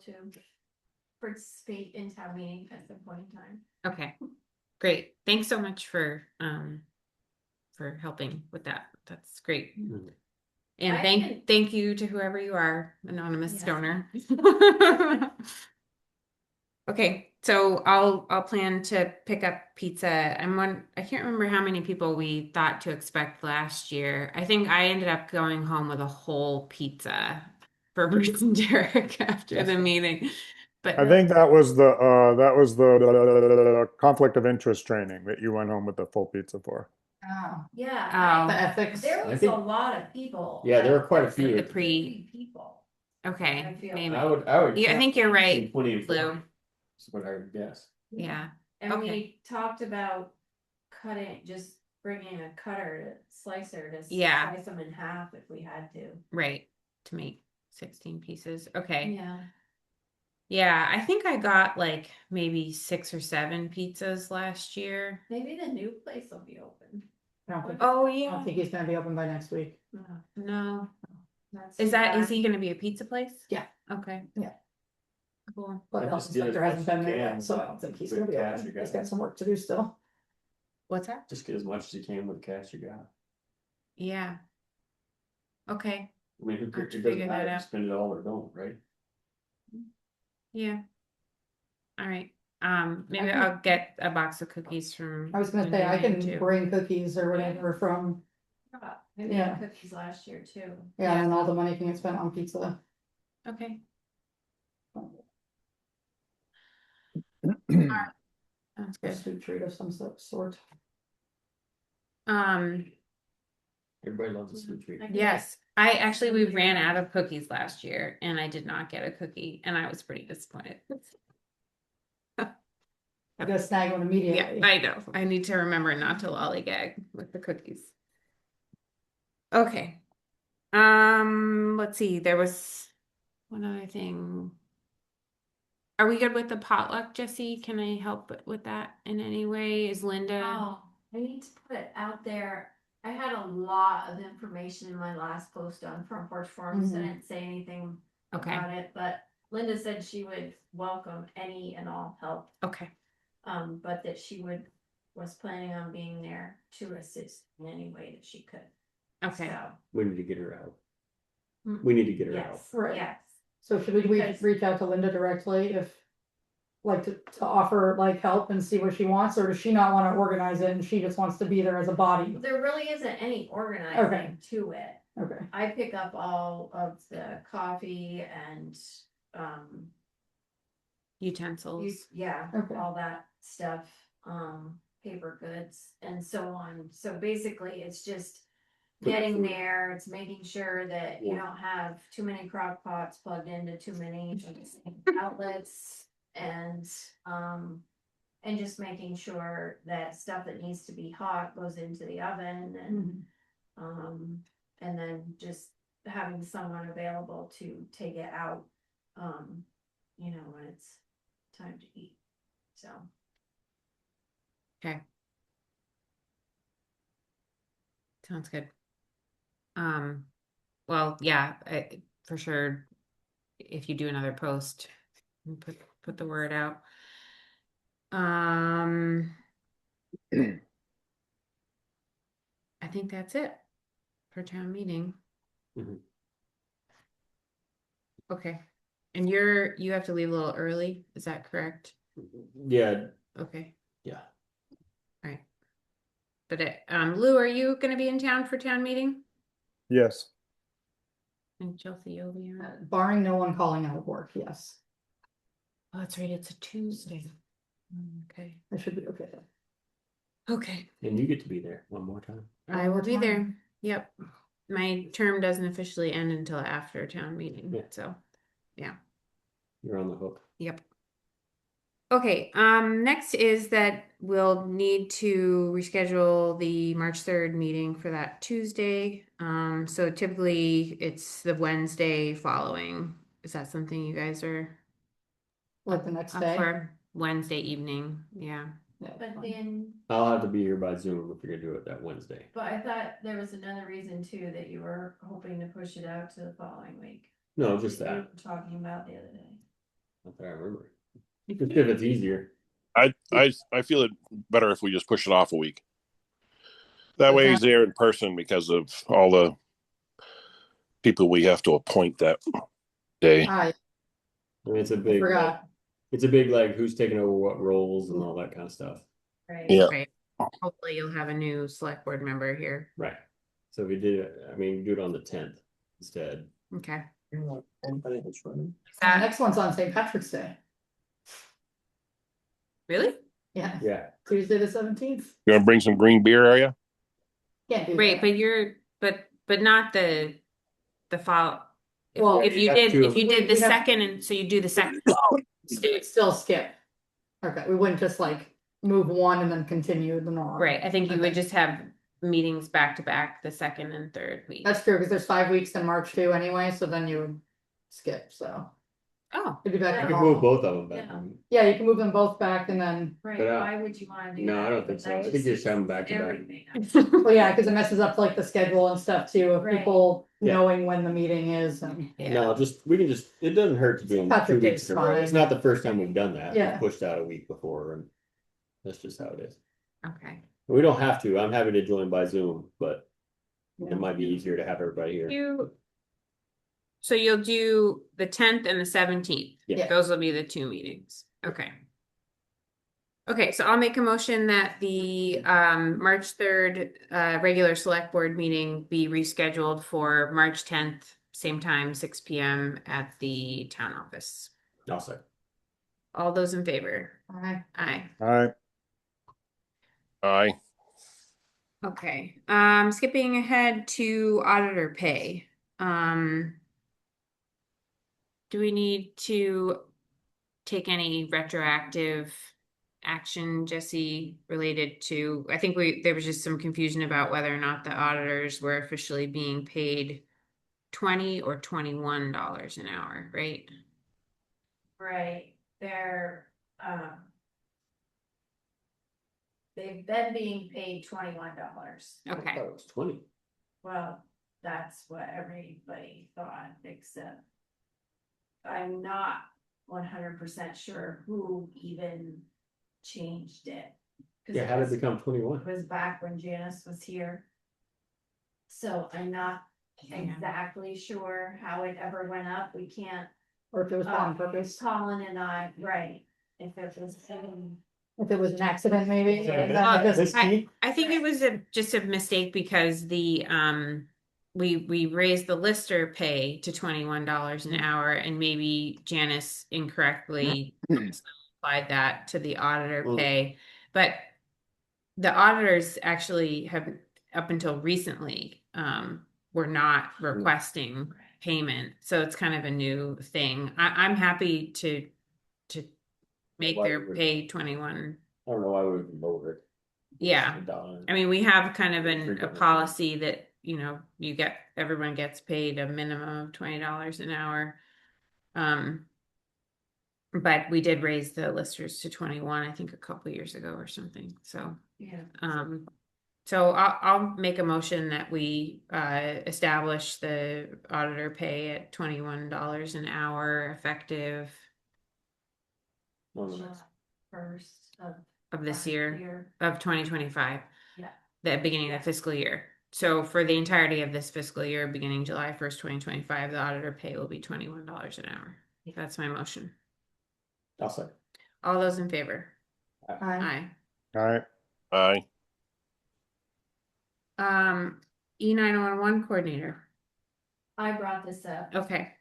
to participate in town meeting at some point in time. Okay. Great. Thanks so much for helping with that. That's great. Mhm. And I thank you to whoever you are, anonymous Yes. donor. Okay, so I'll plan to pick up pizza. I can't remember how many people we thought to expect last year. I think I ended up going home with a whole pizza for Bruce and Derek after the meeting. But I think that was the conflict of interest training that you went home with the full pizza for. Oh, Yeah, the ethics. there I was think- a lot of people. Yeah, there were quite a few. the pre. People. Okay, I feel maybe. I would. Yeah, I think you're right, between 20 and 40 Lou. is what I would guess. Yeah. And Okay. we talked about just bringing a slicer to Yeah. slice them in half if we had to. Right. To make 16 pieces. Okay. Yeah. Yeah, I think I got like maybe 6 or 7 pizzas last year. Maybe the new place will be open. I don't think, Oh I yeah. don't think he's gonna be open by next week. No. That's Is too is bad. he gonna be a pizza place? Yeah. Okay. Yeah. Cool. But I the health just did as inspector much hasn't as been you there can yet, so I don't think he's with gonna be cash open. you He's got. got some work to do still. What's that? Just get as much as you can with the cash you got. Yeah. Okay. I mean, I'll have it to doesn't figure that matter if you out. spend it all or don't, right? Yeah. All right. Maybe I can- I'll get a box of cookies from. I was gonna say, I Vivian, can too. bring cookies or whatever from, I made Yeah. cookies last year too. yeah, and all the money can get spent on pizza. Okay. Sounds A good. sweet treat of some sort. Everybody loves a sweet treat. Yes. We ran out of cookies last year and I did not get a cookie and I was pretty disappointed. I gotta snag one Yeah, immediately. I know. I need to remember not to lollygag with the cookies. Okay. Let's see. There was one other thing. Are we good with the potluck, Jesse? Can I help with that in any way? Is Linda? Oh, I need to put it out there. I had a lot of information in my last post on Front Porch Forums. I didn't say anything Okay. about it, but Linda said she would welcome any and all help. Okay. But that was planning on being there to assist in any way that she could. Okay. So, We need to get her out. Mm. We need to get her out. yes, Right. yes. So should we Because- reach out to Linda directly if, like, to offer like help and see what she wants, or does she not wanna organize it and she just wants to be there as a body? There really isn't any organizing Okay. to it. Okay, I pick up all of the coffee and, Utensils. yeah, Okay. all that stuff, paper goods and so on. So basically, it's just getting there, it's making sure that you don't have too many crock pots plugged into too many outlets and just making sure that stuff that needs to be hot goes into the oven and then just having someone available to take it out, when it's time to eat. So. Okay. Sounds good. Well, yeah, for sure. If you do another post, put the word out. I think that's it for town meeting. Mhm. Okay. And you have to leave a little early, is that correct? Yeah, Okay. yeah. All right. But Lou, are you gonna be in town for town meeting? Yes. And Chelsea, you'll be around? barring no one calling out of work, yes, Oh, that's right, it's a Tuesday. Okay. I should be okay. Okay. And you get to be there one more time. I will One be more there. time. Yep. My term doesn't officially end until after town meeting, Yeah. so, yeah. You're on the hook. Yep. Okay, next is that we'll need to reschedule the March 3rd meeting for that Tuesday. So typically it's the Wednesday following. Is that something you guys are Like the next up day. for? Wednesday evening, yeah. Yeah, But fine. then, I'll have to be here by Zoom if you're gonna do it that Wednesday. but I thought there was another reason too, that you were hoping to push it out to the following week. No, just You that. were talking about the other day. Not that I remember. Just if it's easier. I feel it better if we just push it off a week. That way he's there in person because of all the people we have to appoint that day. I I mean, it's a big, forgot. it's a big, like, who's taking over what roles and all that kind of stuff. Right. Yeah. Right. Hopefully you'll have a new select board member here. Right. So we did it, I mean, do it on the 10th instead. Okay. Is The that next one's on St. Patrick's Day. really? Yeah, Yeah. Tuesday the 17th. You want to bring some green beer, are you? Can't do Wait, that. but you're but not the follow. Well, If you have did to- if you did the We have- second and so you do the second. Still skip. Okay, we wouldn't just like move one and then continue the norm. Right. I think you would Okay. just have meetings back to back the second and third week. That's true, because there's 5 weeks in March too anyway, so then you would skip, so. Oh, It'd be back You to can normal. move both of them back. Yeah. Yeah, you can move them both back and then, Right, But, why would you wanna do that? no, I don't think so. I think you just have them back to back. Everything. well, yeah, because it messes up like the schedule and stuff too, of Right. people Yeah. knowing when the meeting is and. yeah. No, it doesn't hurt to do them Patrick 2 weeks. Day's in a row. fine. It's not the first time we've done that. Yeah. We've pushed out a week before and that's just how it is. Okay. We don't have to. I'm happy to join by Zoom, but Yeah. it might be easier to have everybody here. So you'll do the 10th and the 17th. Yeah. Those will be the 2 meetings. Okay. Okay, so I'll make a motion that the March 3rd regular select board meeting be rescheduled for March 10th, same time, 6 p.m. at the town office. I'll say. All those in favor? Alright. Aye. All right. Aye. Okay, skipping ahead to auditor pay. Do we need to take any retroactive action, Jesse, related to, I think there was just some confusion about whether or not the auditors were officially being paid $20 or $21 an hour, right? Right, they've been being paid $21. I Okay. thought it was 20. Well, that's what everybody thought, except I'm not 100% sure who even changed it. 'Cause Yeah, how did it become 21? It was back when Janice was here. So I'm not exactly sure how it ever went up. We can't. Or if it was on purpose, Colin and I, right, if it was. if it was an accident, maybe. Yeah, and then it doesn't- I think it was just a mistake because we raised the lister pay to $21 an hour, and maybe Janice incorrectly applied that to the auditor pay. But the auditors actually have, up until recently, were not requesting payment. So it's kind of a new thing. I'm happy to make Why their would- pay 21. I don't know why we would lower it. Yeah. Just $1. I mean, we have kind of a $3. policy that, everyone gets paid a minimum of $20 an hour. But we did raise the listers to 21, I think a couple years ago or something. So, Yeah. so I'll make a motion that we establish the auditor pay at $21 an hour effective Well, First of this year year. of 2025. Yeah. The beginning of the fiscal year. So for the entirety of this fiscal year, beginning July 1st, 2025, the auditor pay will be $21 an hour. That's my motion. I'll say. All those in favor? Aye. Aye. Aye. Aye. E911 coordinator. I brought this up. Okay.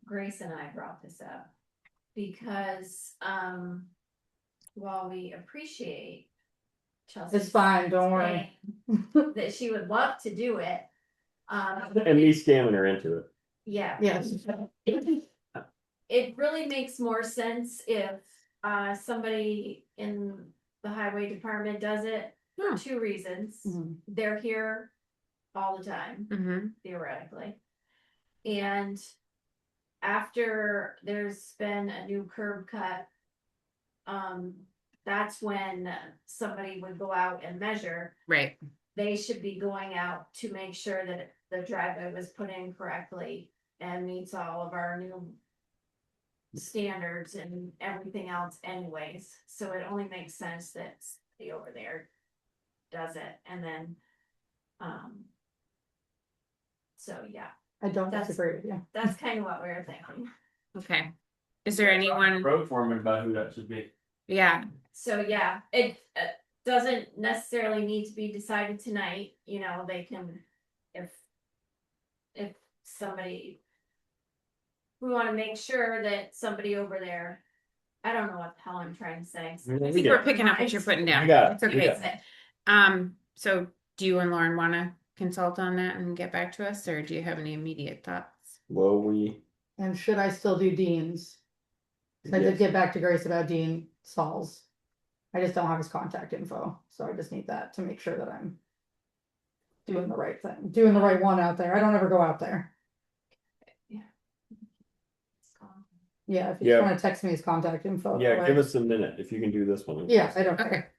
Grace and I brought this up because, while we appreciate Chelsea. It's fine, don't worry. That she would love to do it. And me scamming her into it. Yeah. Yes. It really makes more sense if somebody in the highway department does it for two reasons. Mhm. They're here all the time, Mm-hmm. theoretically. And after there's been a new curb cut, that's when somebody would go out and measure. Right. They should be going out to make sure that the driveway was put in correctly and meets all of our new standards and everything else anyways. So it only makes sense that the over there does it, and then so yeah, I don't That's- disagree with you. that's kind of what we were thinking. Okay. Is there anyone? Road foreman about who that should be. Yeah. So yeah, it doesn't necessarily need to be decided tonight, they can, if somebody, we want to make sure that somebody over there, I don't know what the hell I'm trying to say. I think we're picking up what you're putting down. I got it. It's We okay. got So do you and Lauren want to consult on that and get back to us, or do you have any immediate thoughts? Well, we. And should I still do Dean's? 'Cause I did Yes. get back to Grace about Dean Stalls. I just don't have his contact info, so I just need that to make sure that I'm doing the right thing, doing the right one out there. I don't ever go out there. Yeah, if you Yeah. just wanna text me his contact info. Yeah, that give way. us a minute if you can do this one. Yeah, I don't Okay. care.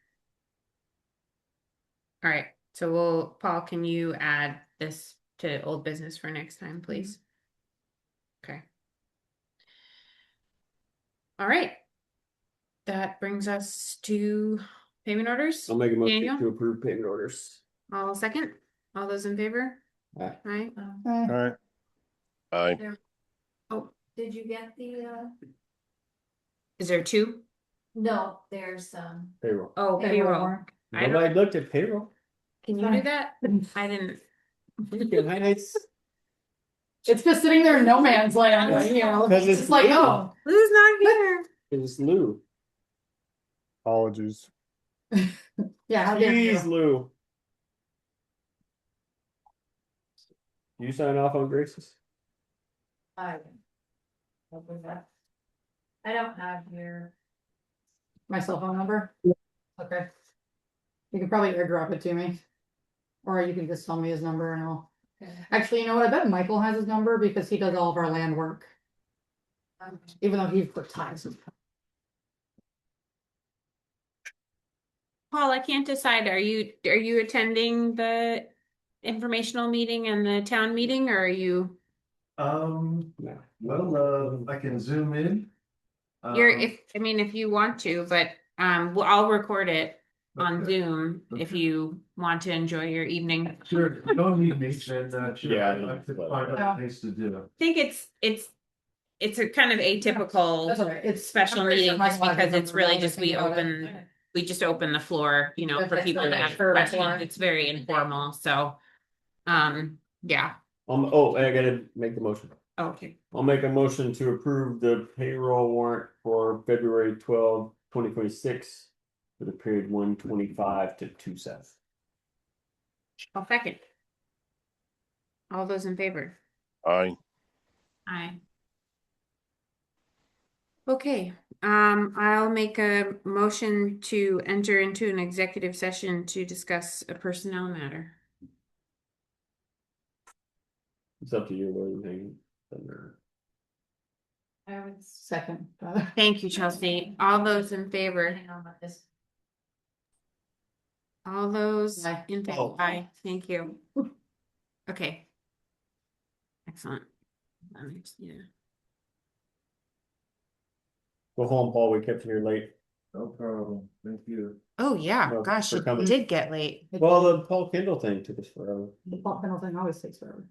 All right. So Paul, can you add this to old business for next time, please? Okay. All right. That brings us to payment orders. I'll make a motion Daniel? to approve payment orders. All second. All those in favor? Aye. Aye. Aye. Aye. Oh, Did you get the, is there two? no, there's, Payroll. Oh, Payroll payroll. warrant. I don't- Nobody looked at payroll. Can you do that? I didn't. It's It's just sitting there in no man's land, Because it's it's like, Lou. oh. Lou's not here. Lou. Apologies. Yeah, how dare you. Jeez, Lou. You sign off on Grace's? I don't have your My cell phone number? Okay. You can probably airdrop it to me. Or you can just tell me his number and I'll, actually, you know what, I bet Michael has his number because he does all of our land work. Even though he's put ties. Paul, I can't decide. Are you attending the informational meeting and the town meeting, or are you? Well, I can zoom in. You're Um, if you want to, but well, I'll record it on Okay. Zoom if Okay. you want to enjoy your evening. Sure, if you don't need me, then, sure, Yeah, I I know. could find other things to do. I think it's a kind of atypical That's all right. It's special meeting just because it's really just we open. just open the floor, you know, for That's people to the have sure questions. floor. It's very informal, so yeah. Oh, I gotta make the motion. Okay. I'll make a motion to approve the payroll warrant for February 12, 2026 for the period 1/25 to 2/7. I'll second. All those in favor? Aye. Aye. Okay, I'll make a motion to enter into an executive session to discuss a personnel matter. It's up to you, what do you think? I would Second. Thank you, Chelsea. All those in favor? hang on with this. All those Aye. in favor? Oh. Aye, thank you. Okay. Excellent. Yeah. Go home, Paul, we kept you here late. No problem, thank you. Oh, yeah, Well, gosh, for it coming. did get late. Well, the Paul Kindle thing took us forever. The pop panel thing always takes forever.